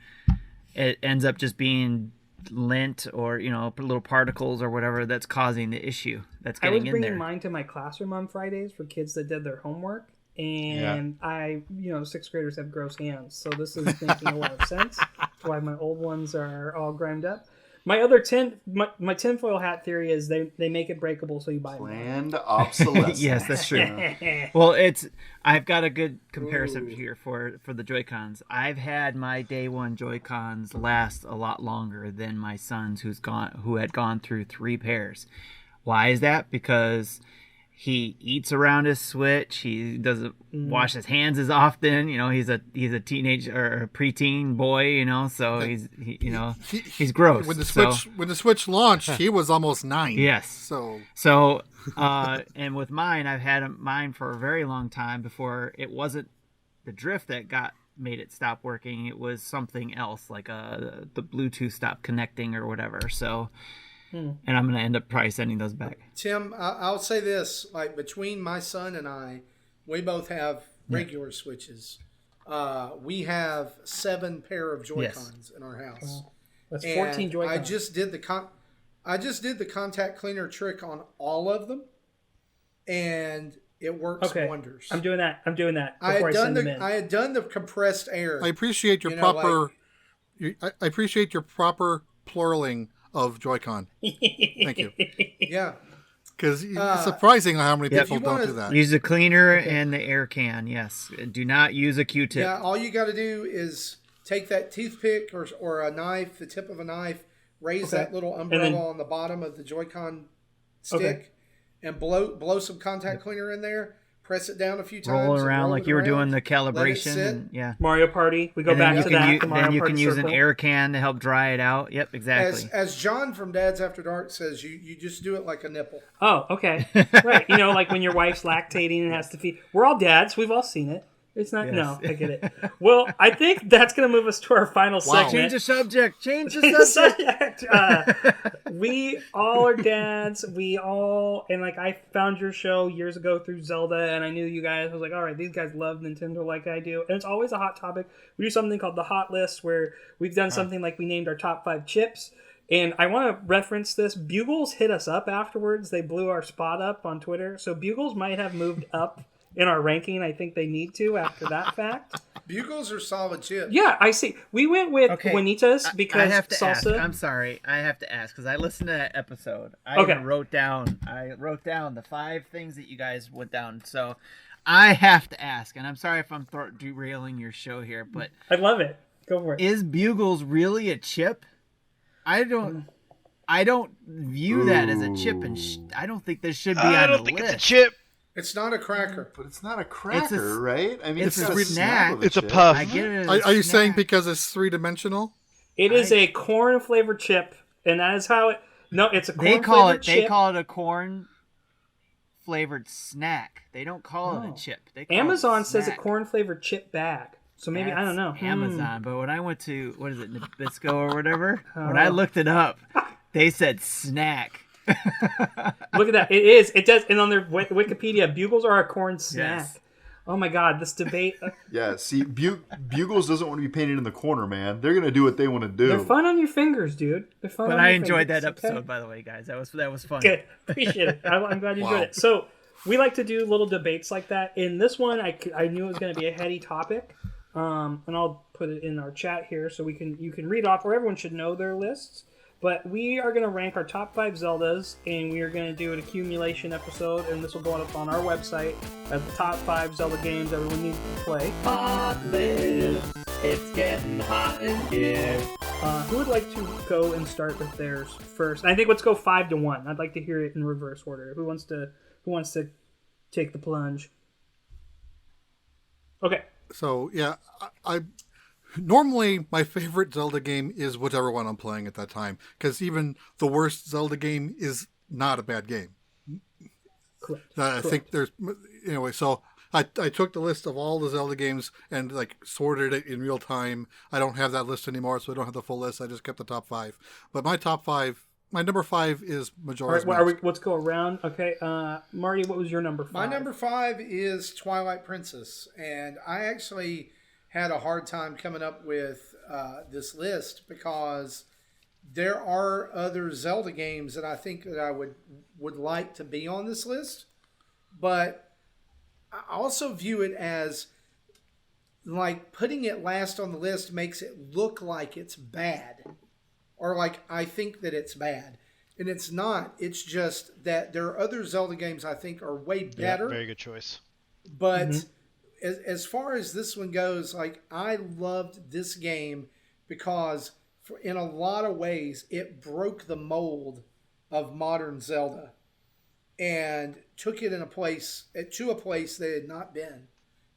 it ends up just being lint or little particles or whatever that's causing the issue that's getting in there. I was bringing mine to my classroom on Fridays for kids that did their homework, and sixth graders have gross hands, so this is making a lot of sense. That's why my old ones are all grimed up. My other my tinfoil hat theory is they make it breakable so you buy more. Planned obsolescence. Yes, that's true. Well, I've got a good comparison here for the Joy-Cons. I've had my day one Joy-Cons last a lot longer than my son's who had gone through 3 pairs. Why is that? Because he eats around his Switch. He doesn't wash his hands as often. He's a teenage or a preteen boy. So he's gross. When the Switch launched, he was almost 9. Yes. So and with mine, I've had mine for a very long time before it wasn't the drift that made it stop working. It was something else, like the Bluetooth stopped connecting or whatever. So. And I'm going to end up probably sending those back. Tim, I'll say this: like between my son and I, we both have regular Switches. We have 7 pair of Joy-Cons in our house. That's 14 Joy-Cons. I just did the contact cleaner trick on all of them, and it works wonders. I'm doing that. I had done the compressed air. I appreciate your I appreciate your proper pluraling of Joy-Con. Thank you. Yeah. Because it's surprising how many people don't do that. Use a cleaner and the air can, yes. Do not use a Q-tip. Yeah, all you got to do is take that toothpick or a knife, the tip of a knife, raise that little umbrella on the bottom of the Joy-Con stick, and blow some contact cleaner in there. Press it down a few times. Roll around like you were doing the calibration. Mario Party. We go back to that. Then you can use an air can to help dry it out. Yep, exactly. As John from Dad's After Dark says, you just do it like a nipple. Oh, okay. Right. Like when your wife's lactating and has to feed. We're all dads. We've all seen it. It's not. Yes. No, I get it. Well, I think that's going to move us to our final segment. Change the subject. We all are dads. And I found your show years ago through Zelda, and I knew you guys. I was like, all right, these guys love Nintendo like I do. And it's always a hot topic. We do something called the Hot List, where we've done something like we named our top 5 chips. And I want to reference this. Bugles hit us up afterwards. They blew our spot up on Twitter. So Bugles might have moved up in our ranking. I think they need to after that fact. Bugles are solid chips. Yeah, I see. We went with Juanitas because I have to salsa. Ask. I'm sorry. I have to ask because I listened to that episode. I wrote down the 5 things that you guys went down. So I have to ask, and I'm sorry if I'm derailing your show here, but I love it. Go for it. Is Bugles really a chip? I don't view that as a chip, and I don't think this should be on the list. I don't think it's a chip. It's not a cracker. But it's not a cracker, right? I mean, it's a snack. It's a puff. I get it. Are you saying because it's 3-dimensional? It is a corn flavored chip, and that is how it. No, it's a corn flavored chip. They call it a corn flavored snack. They don't call it a chip. Amazon says a corn flavored chip bag. So maybe I don't know. Amazon, but when I went to Nabisco or whatever, when I looked it up, they said snack. Look at that. It is. It does. And on their Wikipedia, Bugles are a corn snack. Yes. Oh my God, this debate. Yeah, see, Bugles doesn't want to be painted in the corner, man. They're gonna do what they want to do. They're fun on your fingers, dude. They're fun. But I enjoyed that episode, by the way, guys. That was fun. Good, appreciate it. I'm glad you enjoyed it. So we like to do little debates like that. In this one, I knew it was going to be a heady topic, and I'll put it in our chat here so you can read off, or everyone should know their lists. But we are going to rank our top 5 Zeldas, and we are going to do an accumulation episode, and this will go up on our website as the top 5 Zelda games everyone needs to play. Hot list, it's getting hot in here. Who would like to go and start with theirs first? I think let's go 5 to 1. I'd like to hear it in reverse order. Who wants to take the plunge? Okay. So yeah, I normally my favorite Zelda game is whichever one I'm playing at that time, because even the worst Zelda game is not a bad game. Correct. I think there's anyway. So I took the list of all the Zelda games and sorted it in real time. I don't have that list anymore, so I don't have the full list. I just kept the top 5. But my top 5. My number 5 is Majora's Mask. Let's go around. Okay, Marty, what was your number 5? My number 5 is Twilight Princess, and I actually had a hard time coming up with this list because there are other Zelda games that I think that I would like to be on this list, but I also view it as like putting it last on the list makes it look like it's bad. Or like I think that it's bad. And it's not. It's just that there are other Zelda games I think are way better. Yeah, very good choice. But as far as this one goes, like I loved this game because in a lot of ways it broke the mold of modern Zelda. and took it to a place that had not been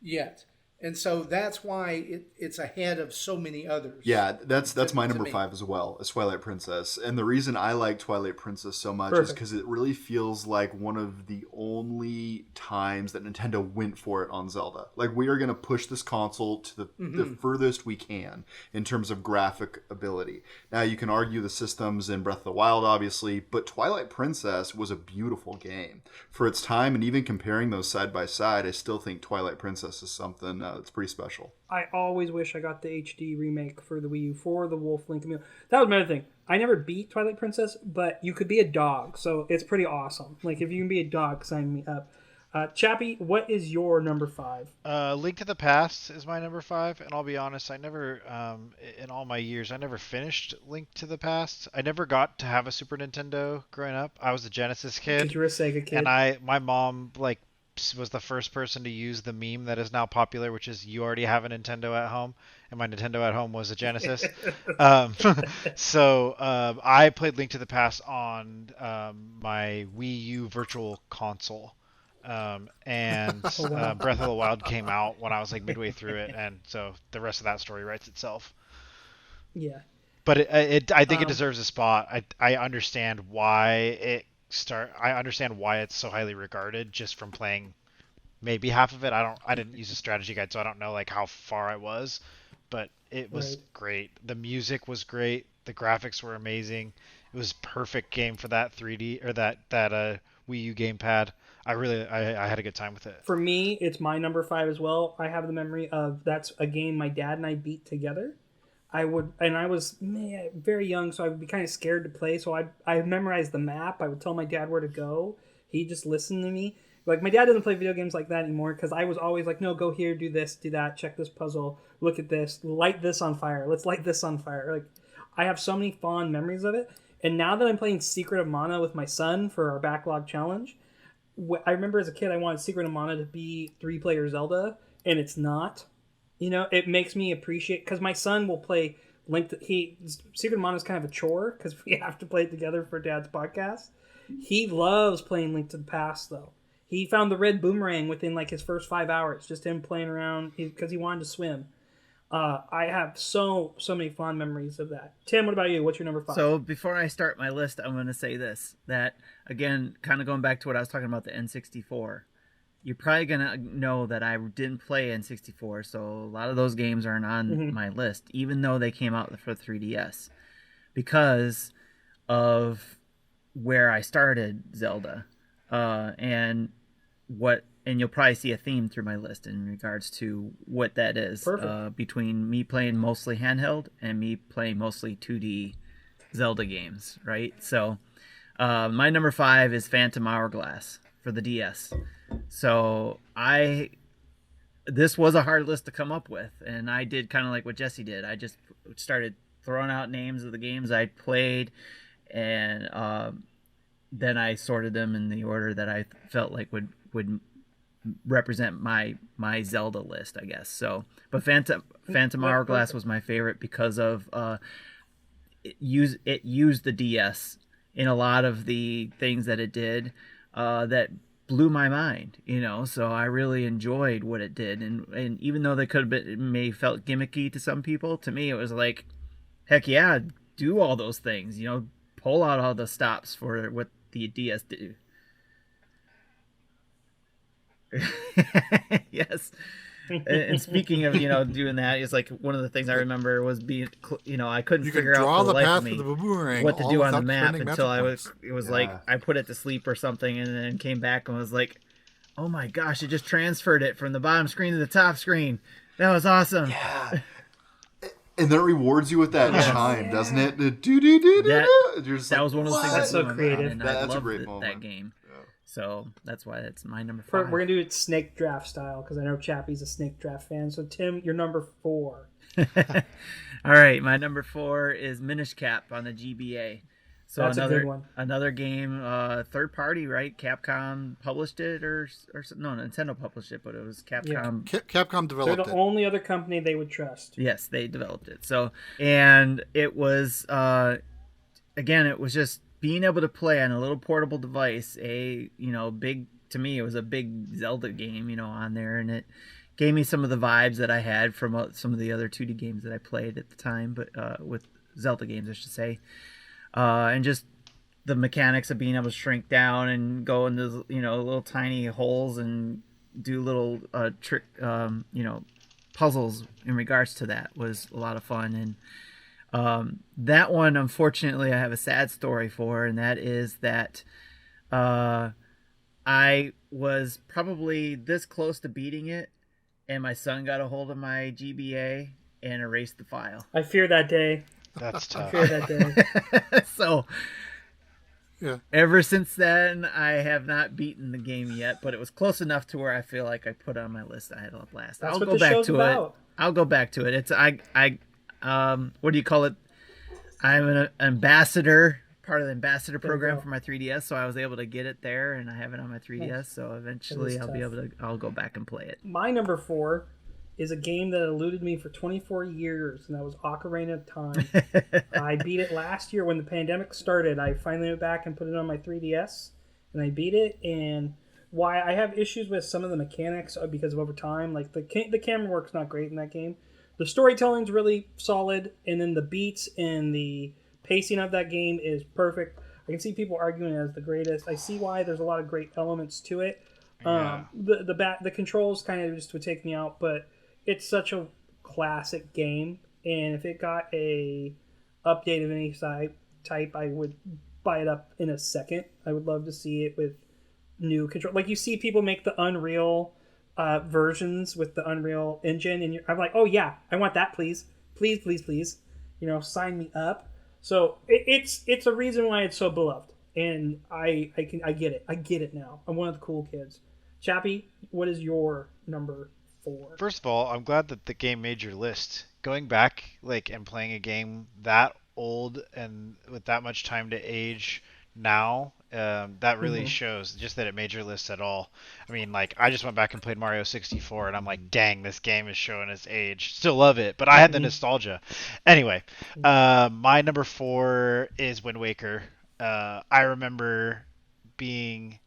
yet. And so that's why it's ahead of so many others. Yeah, that's my number me. 5 as well, is Twilight Princess. And the reason I like Twilight Princess so much is Perfect. because it really feels like one of the only times that Nintendo went for it on Zelda. Like, we are going to push this console to the furthest we can in terms of graphic ability. Now, you can argue the systems in Breath of the Wild, obviously, but Twilight Princess was a beautiful game. For its time, and even comparing those side by side, I still think Twilight Princess is something that's pretty special. I always wish I got the HD remake for the Wii U for the Wolf Link Community. That was another thing. I never beat Twilight Princess, but you could be a dog, so it's pretty awesome. Like, if you can be a dog, sign me up. Chappie, what is your number 5? Link to the Past is my number 5, and I'll be honest, I never, in all my years, I never finished Link to the Past. I never got to have a Super Nintendo growing up. I was a Genesis kid. Because you're a Sega kid. And my mom, like, was the first person to use the meme that is now popular, which is you already have a Nintendo at home, and my Nintendo at home was a Genesis. So I played Link to the Past on my Wii U Virtual Console, and Breath of the Wild came out when I was like midway through it, and so the rest of that story writes itself. Yeah. But I think it deserves a spot. I understand why I understand why it's so highly regarded just from playing maybe half of it. I didn't use a strategy guide, so I don't know like how far I was, but it was great. The music was great. The graphics were amazing. It was perfect game for that 3D or that Wii U gamepad. I had a good time with it. For me, it's my number 5 as well. I have the memory of that's a game my dad and I beat together. I was very young, so I would be kind of scared to play. So I memorized the map. I would tell my dad where to go. He just listened to me. Like, my dad doesn't play video games like that anymore because I was always like, no, go here, do this, do that, check this puzzle, look at this, light this on fire. Let's light this on fire. Like, I have so many fond memories of it. And now that I'm playing Secret of Mana with my son for our backlog challenge, I remember as a kid I wanted Secret of Mana to be 3-player Zelda, and it's not. You know, it makes me appreciate, because my son will play Secret of Mana is kind of a chore because we have to play it together for Dad's podcast. He loves playing Link to the Past, though. He found the red boomerang within like his first 5 hours, just him playing around because he wanted to swim. I have so many fond memories of that. Tim, what about you? What's your number 5? So before I start my list, I'm going to say this, that again, kind of going back to what I was talking about, the N64. You're probably going to know that I didn't play N64, so a lot of those games aren't on my list, even though they came out for 3DS, because of where I started Zelda. And you'll probably see a theme through my list in regards to what that is. Between me playing mostly handheld and me playing mostly 2D Zelda games, right? So my number 5 is Phantom Hourglass for the DS. So this was a hard list to come up with, and I did kind of like what Jesse did. I just started throwing out names of the games I played, and then I sorted them in the order that I felt like would represent my Zelda list, I guess. So, but Phantom Hourglass was my favorite because of it used the DS in a lot of the things that it did that blew my mind, you know. So I really enjoyed what it did, and even though they could have been, it may felt gimmicky to some people, to me it was like, heck yeah, do all those things, you know, pull out all the stops for what the DS do. Yes. And speaking of, you know, doing that, it's like one of the things I remember was being, you know, I couldn't figure out for the life of me what to do on the map until it was like I put it to sleep or something, and then came back and was like, oh my gosh, it just transferred it from the bottom screen to the top screen. That was awesome. Yeah. And that rewards you with that chime, doesn't it? That was one of the things that's so creative. That's a great moment. That game. So that's why it's my number 5. We're going to do it snake draft style because I know Chappie's a snake draft fan. So, Tim, you're number 4. All right. My number 4 is Minish Cap on the GBA. So that's a good one. Another game, third party, right? Capcom published it or no, Nintendo published it, but it was Capcom. Yeah. Capcom developed it. They're the only other company they would trust. Yes, they developed it. So, and it was, again, it was just being able to play on a little portable device, big to me, it was a big Zelda game, on there, and it gave me some of the vibes that I had from some of the other 2D games that I played at the time, but with Zelda games, I should say, and just the mechanics of being able to shrink down and go into little tiny holes and do little trick puzzles in regards to that was a lot of fun. And that one, unfortunately, I have a sad story for, and that is that I was probably this close to beating it, and my son got a hold of my GBA and erased the file. I fear that day. That's tough. I fear that day. So Yeah. ever since then, I have not beaten the game yet, but it was close enough to where I feel like I put it on my list. I had a blast. That's I'll what go the back show's to about. it. I'll go back to it. It's what do you call it? I'm an ambassador, part of the ambassador program for my 3DS, so I was able to get it there, and I have it on my 3DS. Nice. So eventually, That is I'll go back and play it. My number 4 is a game that eluded me for 24 years, and that was Ocarina of Time. I beat it last year when the pandemic started. I finally went back and put it on my 3DS, and I beat it. And why I have issues with some of the mechanics because of over time, like the camera work's not great in that game. The storytelling's really solid, and then the beats and the pacing of that game is perfect. I can see people arguing it as the greatest. I see why there's a lot of great elements to it. Yeah. The controls kind of just would take me out, but it's such a classic game, and if it got a update of any type, I would buy it up in a second. I would love to see it with new control. Like you see people make the Unreal versions with the Unreal Engine, and I'm like, oh yeah, I want that, please, please, please, please. Sign me up. So it's a reason why it's so beloved, and I get it. I get it now. I'm one of the cool kids. Chappie, what is your number 4? First of all, I'm glad that the game made your list. Going back, and playing a game that old and with that much time to age now, that really shows just that it made your list at all. I mean, I just went back and played Mario 64, and I'm like, dang, this game is showing its age. Still love it, but I had the nostalgia. Anyway, my number 4 is Wind Waker. I remember being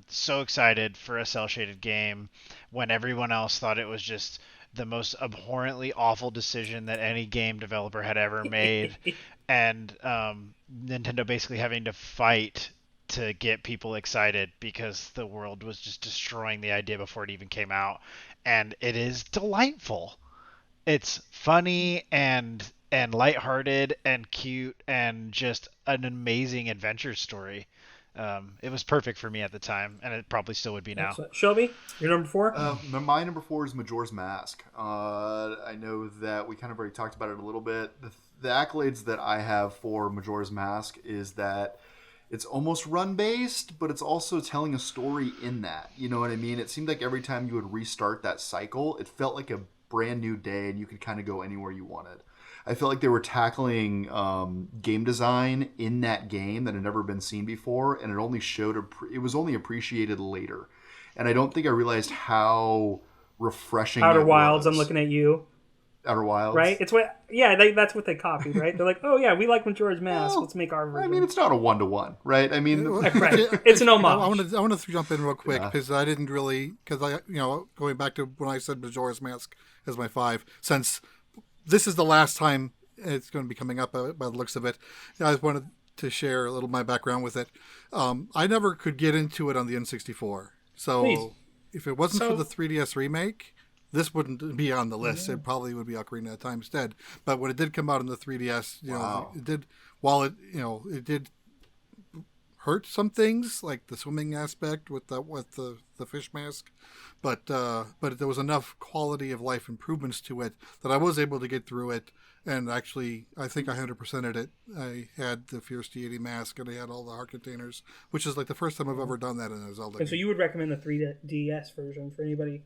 so excited for a cel-shaded game when everyone else thought it was just the most abhorrently awful decision that any game developer had ever made, and Nintendo basically having to fight to get people excited because the world was just destroying the idea before it even came out. And it is delightful. It's funny and lighthearted and cute and just an amazing adventure story. It was perfect for me at the time, and it probably still would be now. Excellent. Shelby, your number 4? My number 4 is Majora's Mask. I know that we kind of already talked about it a little bit. The accolades that I have for Majora's Mask is that it's almost run-based, but it's also telling a story in that. You know what I mean? It seemed like every time you would restart that cycle, it felt like a brand new day, and you could kind of go anywhere you wanted. I felt like they were tackling game design in that game that had never been seen before, and it was only appreciated later. And I don't think I realized how refreshing Outer it Wilds, was. I'm looking at you. Outer Wilds? Right? That's what they copied, right? They're like, oh yeah, we like Majora's Mask. Let's make our version. I mean, it's not a 1-to-1, right? I mean, right. It's an homage. I want to jump in real quick because I didn't really going back to when I said Majora's Mask as my 5, since this is the last time it's going to be coming up by the looks of it. I just wanted to share a little of my background with it. I never could get into it on the N64, so Please. If it wasn't for the 3DS remake, this wouldn't be on the list. It probably would be Ocarina of Time instead. But when it did come out on the 3DS, it did. While it did hurt some things like the swimming aspect with the fish mask, but there was enough quality of life improvements to it that I was able to get through it. And actually, I think I 100%ed it. I had the Fierce Deity mask, and I had all the heart containers, which is like the first time I've ever done that in a Zelda game. And so you would recommend the 3DS version for anybody?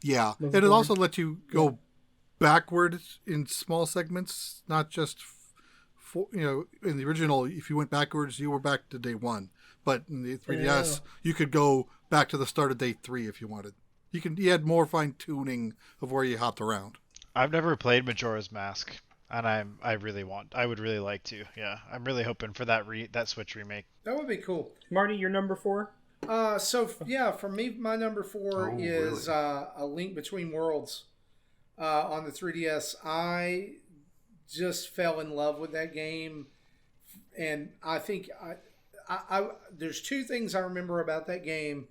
Yeah, and it also lets you go backwards in small segments, not just in the original. If you went backwards, you were back to day 1. But in the 3DS, you could go back to the start of day 3 if you wanted. You had more fine tuning of where you hopped around. I've never played Majora's Mask. and I would really like to. Yeah, I'm really hoping for that Switch remake. That would be cool. Marty, your number 4? For me, my number 4 is really? A Link Between Worlds on the 3DS. I just fell in love with that game, and I think I there's two things I remember about that game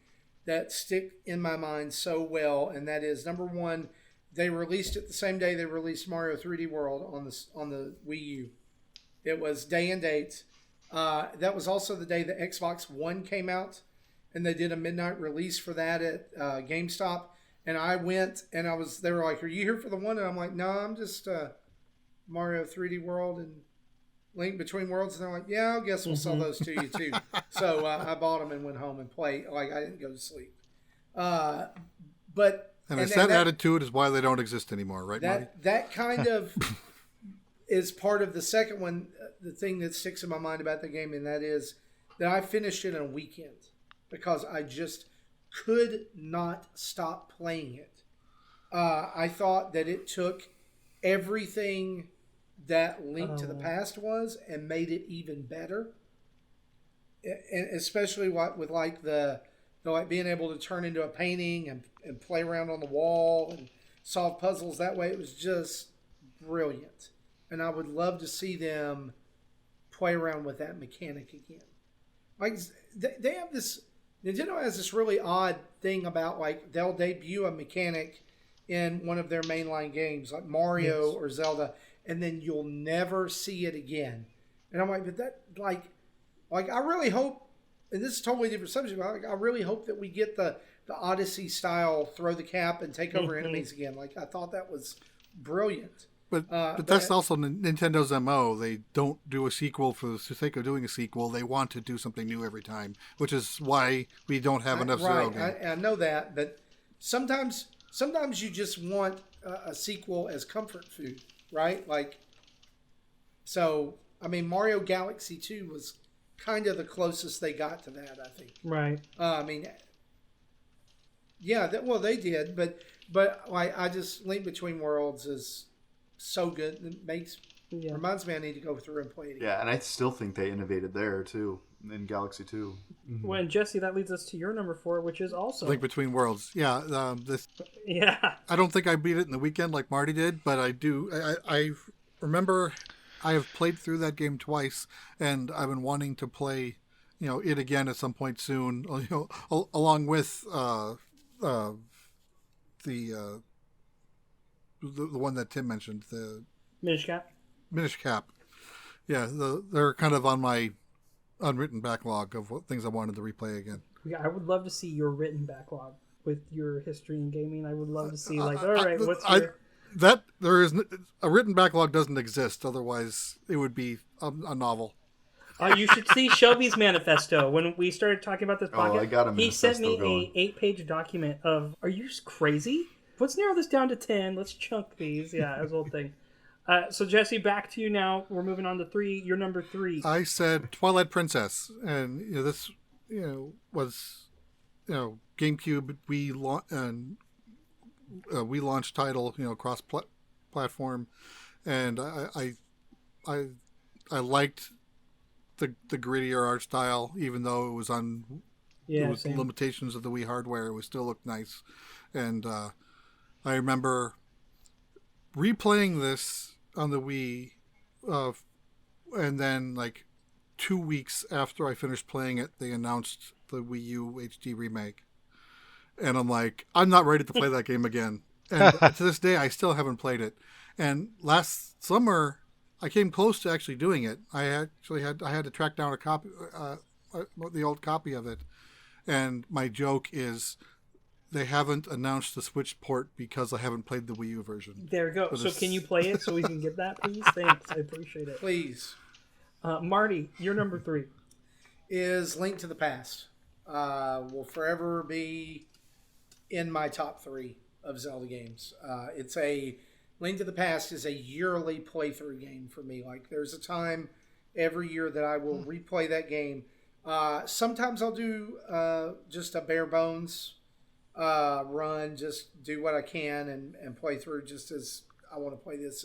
that stick in my mind so well, and that is, number one, they released it the same day they released Mario 3D World on the Wii U. It was day and date. That was also the day the Xbox One came out, and they did a midnight release for that at GameStop. And I went, and they were like, "Are you here for the one?" And I'm like, "No, I'm just Mario 3D World and Link Between Worlds." And they're like, "Yeah, I guess we'll sell those to you too." So I bought them and went home and played. Like, I didn't go to sleep. And it's that attitude is why they don't exist anymore, right, Marty? That kind of is part of the second one, the thing that sticks in my mind about the game, and that is that I finished it in a weekend because I just could not stop playing it. I thought that it took everything that Link to the Past was and made it even better. And especially with like the like being able to turn into a painting and play around on the wall and solve puzzles that way. It was just brilliant. And I would love to see them play around with that mechanic again. Like, they have this, Nintendo has this really odd thing about, like, they'll debut a mechanic in one of their mainline games, like Mario or Zelda, and then you'll never see it again. And I'm like, but that, like I really hope, and this is a totally different subject, but I really hope that we get the Odyssey style throw the cap and take over enemies again. Like, I thought that was brilliant. But that's also Nintendo's MO. They don't do a sequel for the sake of doing a sequel. They want to do something new every time, which is why we don't have enough Zero games. I know that, but sometimes you just want a sequel as comfort food, right? Like, so, I mean, Mario Galaxy 2 was kind of the closest they got to that, I think. Right. I mean, yeah, they did, but like, I just, Link Between Worlds is so good. It reminds me I need to go through and play it again. Yeah, and I still think they innovated there too in Galaxy 2. Mm-hmm. Well, and Jesse, that leads us to your number 4, which is also Link Between Worlds. Yeah, Yeah. I don't think I beat it in the weekend like Marty did, but I do. I remember I have played through that game twice, and I've been wanting to play, it again at some point soon. Along with the one that Tim mentioned, the Minish Cap. Yeah, they're kind of on my unwritten backlog of things I wanted to replay again. Yeah, I would love to see your written backlog with your history in gaming. I would love to see, like, all right, what's your... There is a written backlog doesn't exist. Otherwise, it would be a novel. You should see Shelby's manifesto. When we started talking about this podcast, I got a he sent me going. a 8-page document of, are you crazy? Let's narrow this down to 10. Let's chunk these. Yeah, it was a whole thing. So, Jesse, back to you now. We're moving on to 3. You're number 3. I said Twilight Princess. And this was GameCube we launched title, cross platform. And I liked the grittier art style, even though it was on limitations of the Wii hardware. It still looked nice. And I remember replaying this on the Wii, and then like 2 weeks after I finished playing it, they announced the Wii U HD remake. And I'm like, I'm not ready to play that game again. And to this day, I still haven't played it. And last summer, I came close to actually doing it. I had to track down a copy, the old copy of it. And my joke is, they haven't announced the Switch port because I haven't played the Wii U version. There we go. So can you play it so we can get that, please? Thanks. I appreciate it. Please. Marty, your number 3. Is Link to the Past. Will forever be in my top 3 of Zelda games. It's a Link to the Past is a yearly playthrough game for me. Like, there's a time every year that I will replay that game. Sometimes I'll do just a bare bones run, just do what I can and play through just as I want to play this.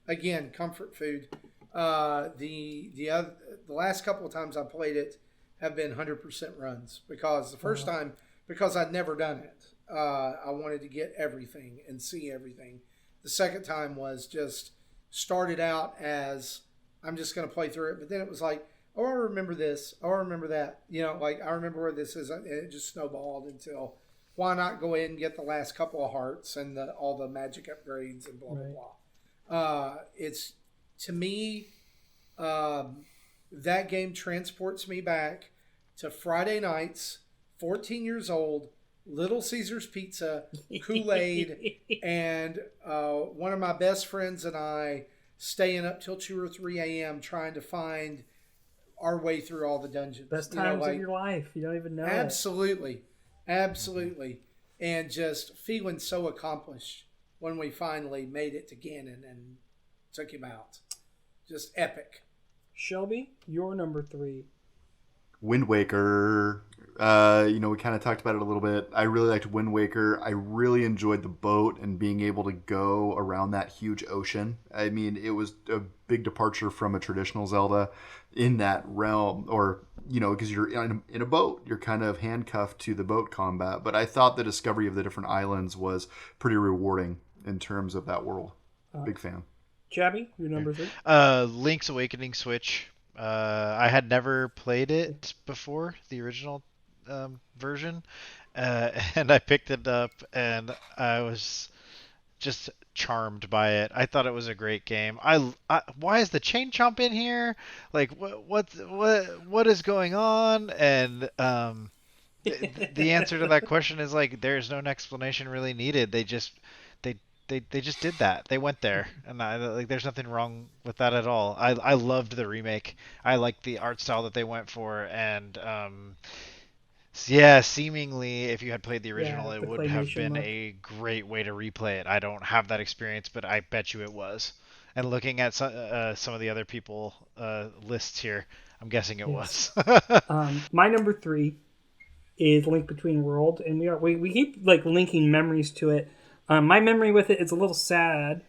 again, comfort food. The last couple of times I played it have been 100% runs, because the first time, because I'd never done it, I wanted to get everything and see everything. The second time was just started out as I'm just going to play through it, but then it was like, oh, I remember this, oh, I remember that, like I remember where this is, and it just snowballed until, why not go ahead and get the last couple of hearts and all the magic upgrades and blah blah blah. It's, to me, that game transports me back to Friday nights, 14 years old, Little Caesars Pizza, Kool-Aid, and one of my best friends and I staying up till 2 or 3 a.m. trying to find our way through all the dungeons. Best times of your life. You don't even know. Absolutely. And just feeling so accomplished when we finally made it to Ganon and took him out. Just epic. Shelby, your number 3. Wind Waker. We kind of talked about it a little bit. I really liked Wind Waker. I really enjoyed the boat and being able to go around that huge ocean. I mean, it was a big departure from a traditional Zelda in that realm, or, because you're in a boat, you're kind of handcuffed to the boat combat. But I thought the discovery of the different islands was pretty rewarding in terms of that world. Big fan. Chabby, your number 3? Link's Awakening Switch. I had never played it before, the original version, and I picked it up, and I was just charmed by it. I thought it was a great game. Why is the chain chomp in here? Like, what is going on? And the answer to that question is, like, there's no explanation really needed. They just did that. They went there, and there's nothing wrong with that at all. I loved the remake. I liked the art style that they went for, and seemingly if you had played the original, it would have been a great way to replay it. I don't have that experience, but I bet you it was. And looking at some of the other people lists here, I'm guessing it was. My number 3 is Link Between Worlds, and we keep linking memories to it. My memory with it is a little sad.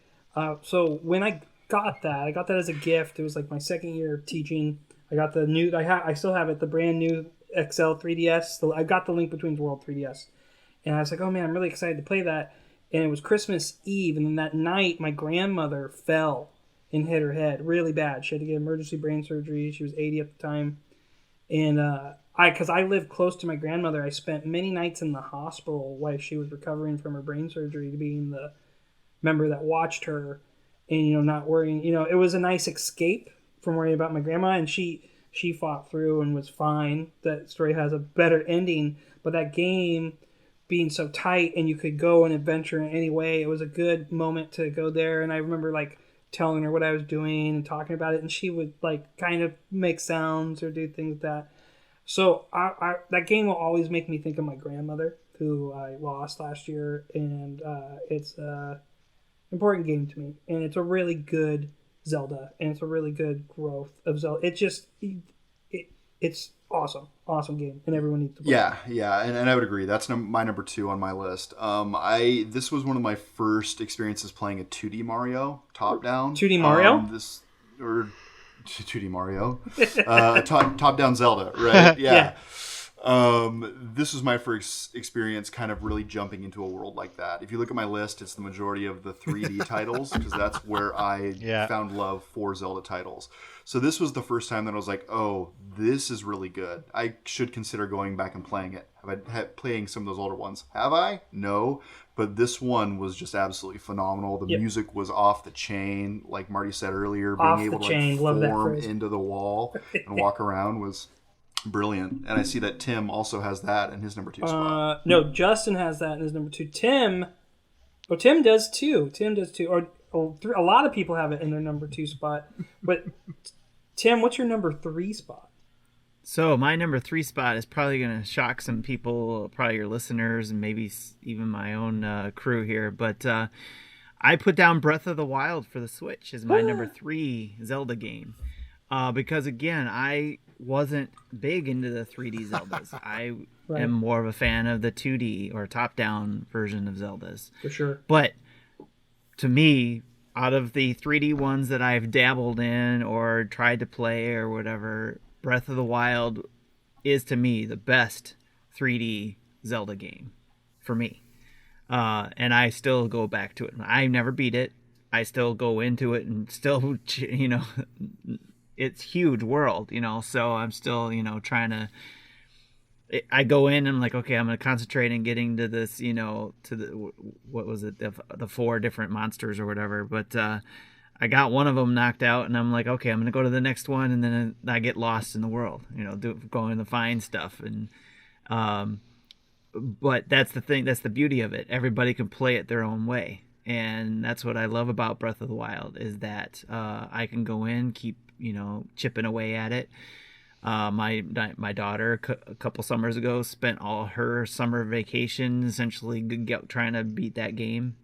So when I got that as a gift. It was like my second year of teaching. I got the new. I still have it, the brand new XL 3DS. I got the Link Between Worlds 3DS, and I was like, oh man, I'm really excited to play that. And it was Christmas Eve, and then that night, my grandmother fell and hit her head really bad. She had to get emergency brain surgery. She was 80 at the time, and because I lived close to my grandmother, I spent many nights in the hospital while she was recovering from her brain surgery, to being the member that watched her and, not worrying. It was a nice escape from worrying about my grandma, and she fought through and was fine. That story has a better ending, but that game being so tight and you could go and adventure in any way, it was a good moment to go there. And I remember telling her what I was doing and talking about it, and she would kind of make sounds or do things that. So that game will always make me think of my grandmother, who I lost last year, and it's an important game to me, and it's a really good Zelda, and it's a really good growth of Zelda. It's awesome game, and everyone needs to play. Yeah, and I would agree. That's my number 2 on my list. This was one of my first experiences playing a 2D Mario top down. 2D Mario. 2D Mario, top-down Zelda, right? Yeah. This was my first experience kind of really jumping into a world like that. If you look at my list, it's the majority of the 3D titles, because that's where I found love for Zelda titles. So this was the first time that I was like, oh, this is really good. I should consider going back and playing it. Playing some of those older ones. Have I? No. But this one was just absolutely phenomenal. The music was off the chain, like Marty said earlier. Being able to form into the wall and walk around was brilliant. And I see that Tim also has that in his number 2 spot. No, Justin has that in his number 2. Tim does too. A lot of people have it in their number 2 spot. But Tim, what's your number 3 spot? So my number 3 spot is probably going to shock some people, probably your listeners, and maybe even my own crew here. But I put down Breath of the Wild for the Switch as my number 3 Zelda game. Because, again, I wasn't big into the 3D Zeldas. I am more of a fan of the 2D or top-down version of Zeldas. For sure. But to me, out of the 3D ones that I've dabbled in or tried to play or whatever, Breath of the Wild is to me the best 3D Zelda game for me. And I still go back to it. I never beat it. I still go into it and still, it's huge world, so I'm still, trying to, I go in and I'm like, okay, I'm going to concentrate on getting to this, to the, what was it? The 4 different monsters or whatever. But, I got one of them knocked out and I'm like, okay, I'm going to go to the next one. And then I get lost in the world, going to find stuff. And, but that's the thing. That's the beauty of it. Everybody can play it their own way. And that's what I love about Breath of the Wild is that I can go in, keep, chipping away at it. My daughter a couple summers ago spent all her summer vacation essentially trying to beat that game,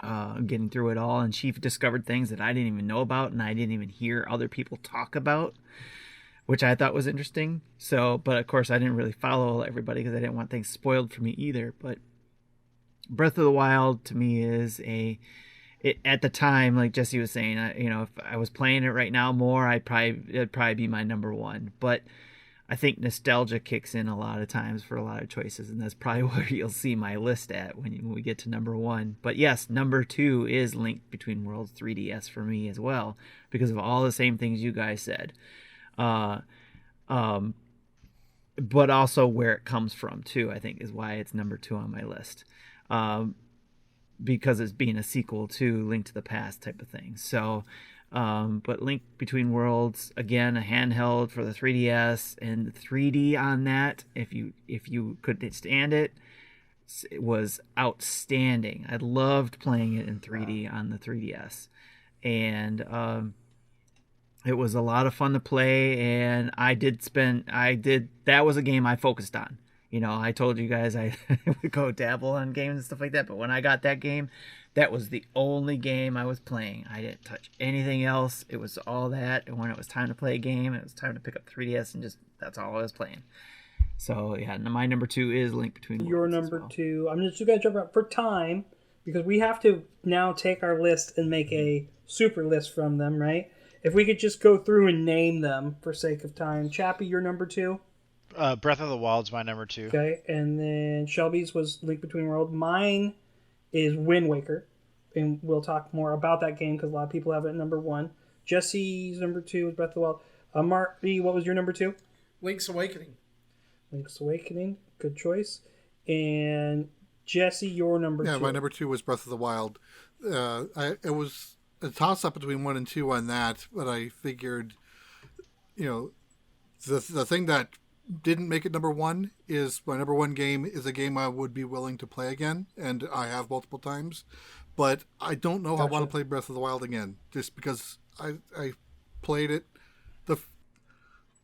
getting through it all. And she discovered things that I didn't even know about and I didn't even hear other people talk about, which I thought was interesting. So, but of course I didn't really follow everybody because I didn't want things spoiled for me either. But Breath of the Wild to me is at the time, like Jesse was saying, if I was playing it right now more, it'd probably be my number 1. But I think nostalgia kicks in a lot of times for a lot of choices, and that's probably where you'll see my list at when we get to number 1. But yes, number 2 is Link Between Worlds 3DS for me as well, because of all the same things you guys said. But also where it comes from too, I think is why it's number 2 on my list. Because it's being a sequel to Link to the Past type of thing. So, but Link Between Worlds, again, a handheld for the 3DS, and the 3D on that, if you could stand it, it was outstanding. I loved playing it in 3D on the 3DS. And it was a lot of fun to play, and that was a game I focused on. I told you guys I would go dabble on games and stuff like that, but when I got that game, that was the only game I was playing. I didn't touch anything else. It was all that, and when it was time to play a game, it was time to pick up 3DS, and that's all I was playing. So, yeah, my number 2 is Link Between Worlds. Your number 2. I'm just going to jump out for time, because we have to now take our list and make a super list from them, right? If we could just go through and name them for sake of time. Chappie, your number 2? Breath of the Wild's my number 2. Okay, and then Shelby's was Link Between Worlds. Mine is Wind Waker, and we'll talk more about that game because a lot of people have it at number 1. Jesse's number 2 is Breath of the Wild. Marty, what was your number 2? Link's Awakening. Link's Awakening, good choice. And Jesse, your number 2. Yeah, my number 2 was Breath of the Wild. It was a toss-up between 1 and 2 on that, but I figured, the thing that didn't make it number 1 is my number 1 game is a game I would be willing to play again, and I have multiple times, but I don't know if I want to play Breath of the Wild again, just because I played it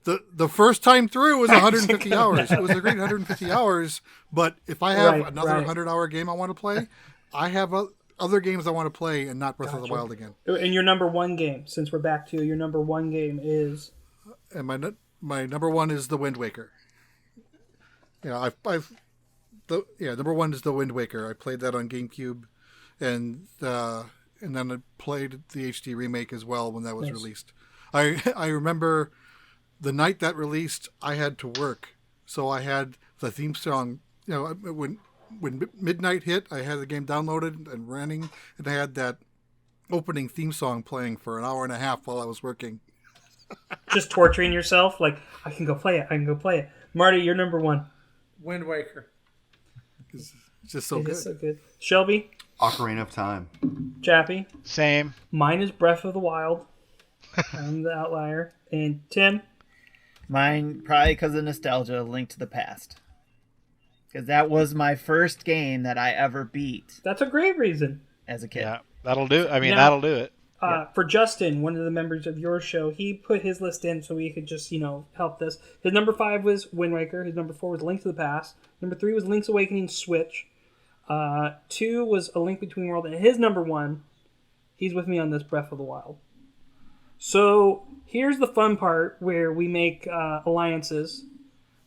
the first time through was 150 hours. It was a great 150 hours, but if I have another 100-hour game I want to play, I have other games I want to play and not Breath of the Wild again. And your number 1 game, since we're back to you, your number 1 game is? And my number 1 is the Wind Waker. Number 1 is the Wind Waker. I played that on GameCube, and then I played the HD remake as well when that was released. I remember the night that released, I had to work, so I had the theme song. When midnight hit, I had the game downloaded and running, and I had that opening theme song playing for an hour and a half while I was working. Just torturing yourself, like I can go play it. Marty, you're number 1. Wind Waker. It's just so good. So good. Shelby, Ocarina of Time. Chappie, Same. mine is Breath of the Wild. I'm the outlier. And Tim, Mine, probably because of nostalgia, Link to the Past. Because that was my first game that I ever beat that's a great reason. as a kid. Yeah, that'll do. Now- That'll do it. For Justin, one of the members of your show, he put his list in so we could just, help this. His number 5 was Wind Waker. His number 4 was Link to the Past. Number 3 was Link's Awakening Switch. 2 was A Link Between Worlds. And his number 1, he's with me on this, Breath of the Wild. So here's the fun part where we make alliances.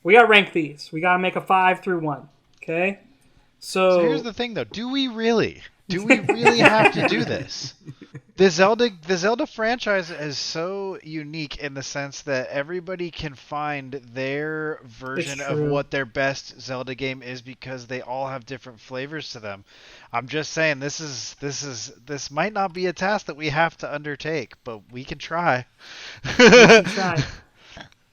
We got to rank these. We got to make a 5 through 1. Okay? So here's the thing, though. Do we really have to do this? The Zelda franchise is so unique in the sense that everybody can find their version of true. what their best Zelda game is because they all have different flavors to them. I'm just saying this might not be a task that we have to undertake, but we can try. We can try.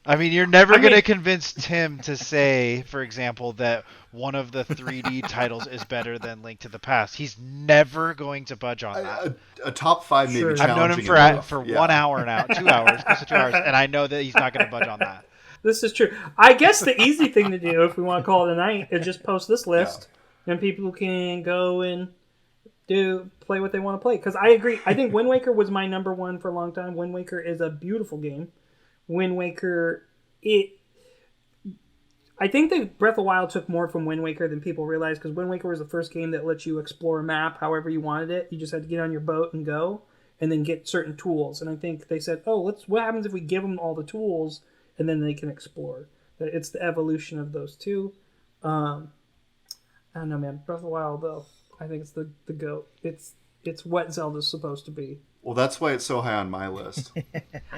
I mean, you're never going to mean- convince Tim to say, for example, that one of the 3D titles is better than Link to the Past. He's never going to budge on that. A top 5 may Sure. be I've challenging. I've known him enough. for Yeah. 1 hour now, 2 hours, close to 2 hours, and I know that he's not going to budge on that. This is true. I guess the easy thing to do, if we want to call it a night, is just post this list, and people can go and play what they want to play. Because I agree. I think Wind Waker was my number one for a long time. Wind Waker is a beautiful game. Wind Waker, I think that Breath of the Wild took more from Wind Waker than people realize, because Wind Waker was the first game that let you explore a map however you wanted it. You just had to get on your boat and go, and then get certain tools. And I think they said, what happens if we give them all the tools, and then they can explore? That it's the evolution of those two. I don't know, man. Breath of the Wild, though, I think it's the GOAT. It's what Zelda's supposed to be. Well, that's why it's so high on my list.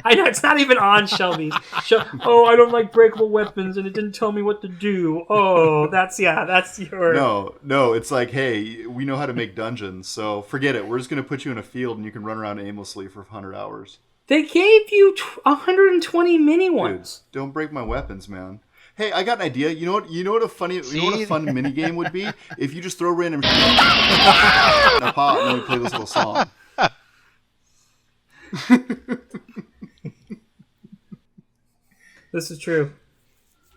I know, it's not even on Shelby's. I don't like breakable weapons, and it didn't tell me what to do. Oh, that's your... No, it's like, hey, we know how to make dungeons, so forget it. We're just going to put you in a field, and you can run around aimlessly for 100 hours. They gave you 120 mini ones. Dude, don't break my weapons, man. Hey, I got an idea. You know what a fun mini game would be? If you just throw random in a pot and then we play this little song. This is true.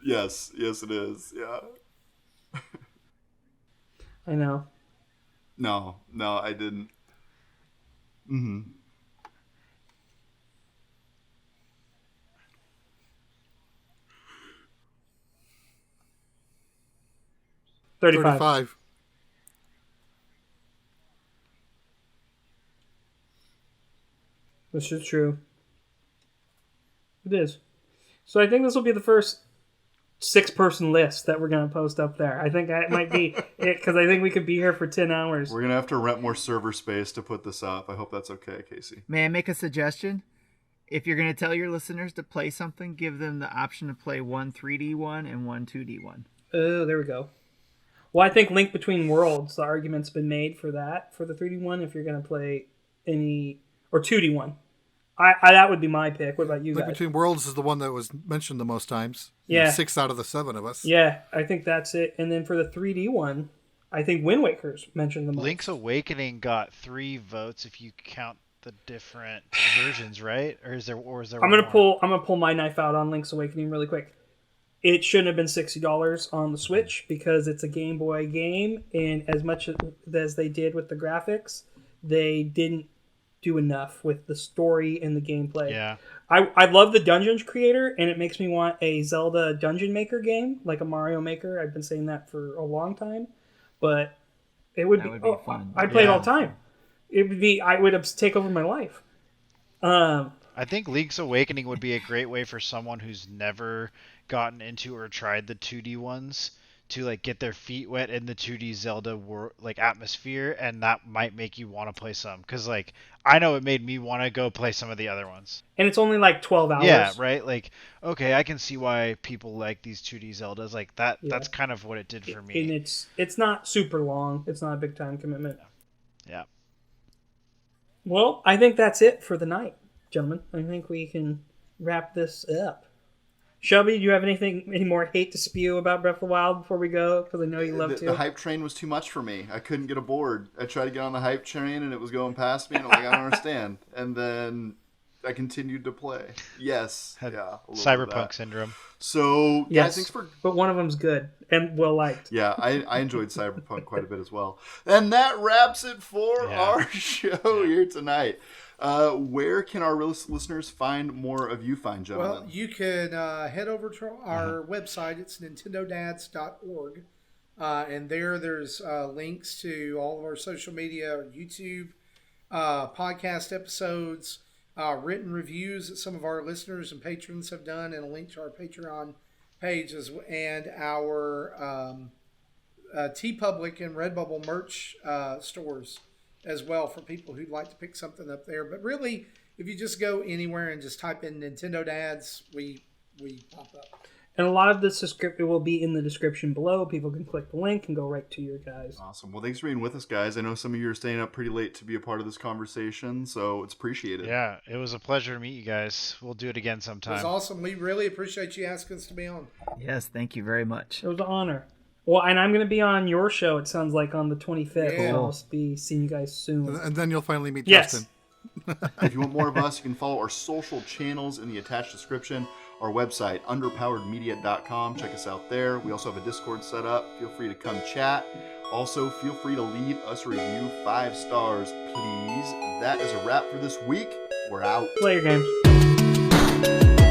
Yes, it is. Yeah. I know. No, I didn't. Mm-hmm. $35. This is true. It is. So I think this will be the first 6-person list that we're going to post up there. I think that might be it, because I think we could be here for 10 hours. We're going to have to rent more server space to put this up. I hope that's okay, Casey. May I make a suggestion? If you're going to tell your listeners to play something, give them the option to play one 3D one and one 2D one. Oh, there we go. Well, I think Link Between Worlds, the argument's been made for that, for the 3D one, if you're going to play any... Or 2D one. I that would be my pick. What about you Link guys? Between Worlds is the one that was mentioned the most times. Yeah. 6 out of the 7 of us. Yeah, I think that's it. And then for the 3D one, I think Wind Waker's mentioned the most. Link's Awakening got 3 votes if you count the different versions, right? Or is there I'm gonna pull my knife out on Link's Awakening really quick. It shouldn't have been $60 on the Switch because it's a Game Boy game, and as much as they did with the graphics, they didn't do enough with the story and the gameplay. Yeah. I love the Dungeons creator, and it makes me want a Zelda Dungeon Maker game, like a Mario Maker. I've been saying that for a long time, but it would be fun. I'd play it all the time. I would take over my life. I think Link's Awakening would be a great way for someone who's never gotten into or tried the 2D ones to like get their feet wet in the 2D Zelda atmosphere, and that might make you want to play some, because like I know it made me want to go play some of the other ones. And it's only like 12 hours. Yeah, right. Like, okay, I can see why people like these 2D Zeldas. Like that. Yeah. That's kind of what it did for me. And it's not super long. It's not a big time commitment. Yeah. Well, I think that's it for the night, gentlemen. I think we can wrap this up. Shelby, do you have any more hate to spew about Breath of the Wild before we go? Because I know you love to. The hype train was too much for me. I couldn't get aboard. I tried to get on the hype train, and it was going past me, and I'm like, I don't understand. And then I continued to play. Yes. Cyberpunk syndrome. So, yes, thanks for... But one of them's good and well-liked. Yeah, I enjoyed Cyberpunk quite a bit as well. And that wraps it for our show here tonight. Where can our listeners find more of you fine gentlemen? Well, you can head over to our website. It's nintendodads.org. And there's links to all of our social media, our YouTube, podcast episodes, written reviews that some of our listeners and patrons have done, and a link to our Patreon page, and our TeePublic and Redbubble merch stores. as well for people who'd like to pick something up there. But really, if you just go anywhere and just type in Nintendo Dads, we pop up. And a lot of this description will be in the description below. People can click the link and go right to your guys. Awesome. Well, thanks for being with us, guys. I know some of you are staying up pretty late to be a part of this conversation, so it's appreciated. Yeah, it was a pleasure to meet you guys. We'll do it again It sometime. was awesome. We really appreciate you asking us to be on. Yes, thank you very much. It was an honor. Well, and I'm going to be on your show, it sounds like, on the 25th. Yeah. So I'll be seeing you guys soon. And then you'll finally meet Yes. Justin. If you want more of us, you can follow our social channels in the attached description. Our website, underpoweredmedia.com. Check us out there. We also have a Discord set up. Feel free to come chat. Also, feel free to leave us a review, 5 stars, please. That is a wrap for this week. We're out. Play your games.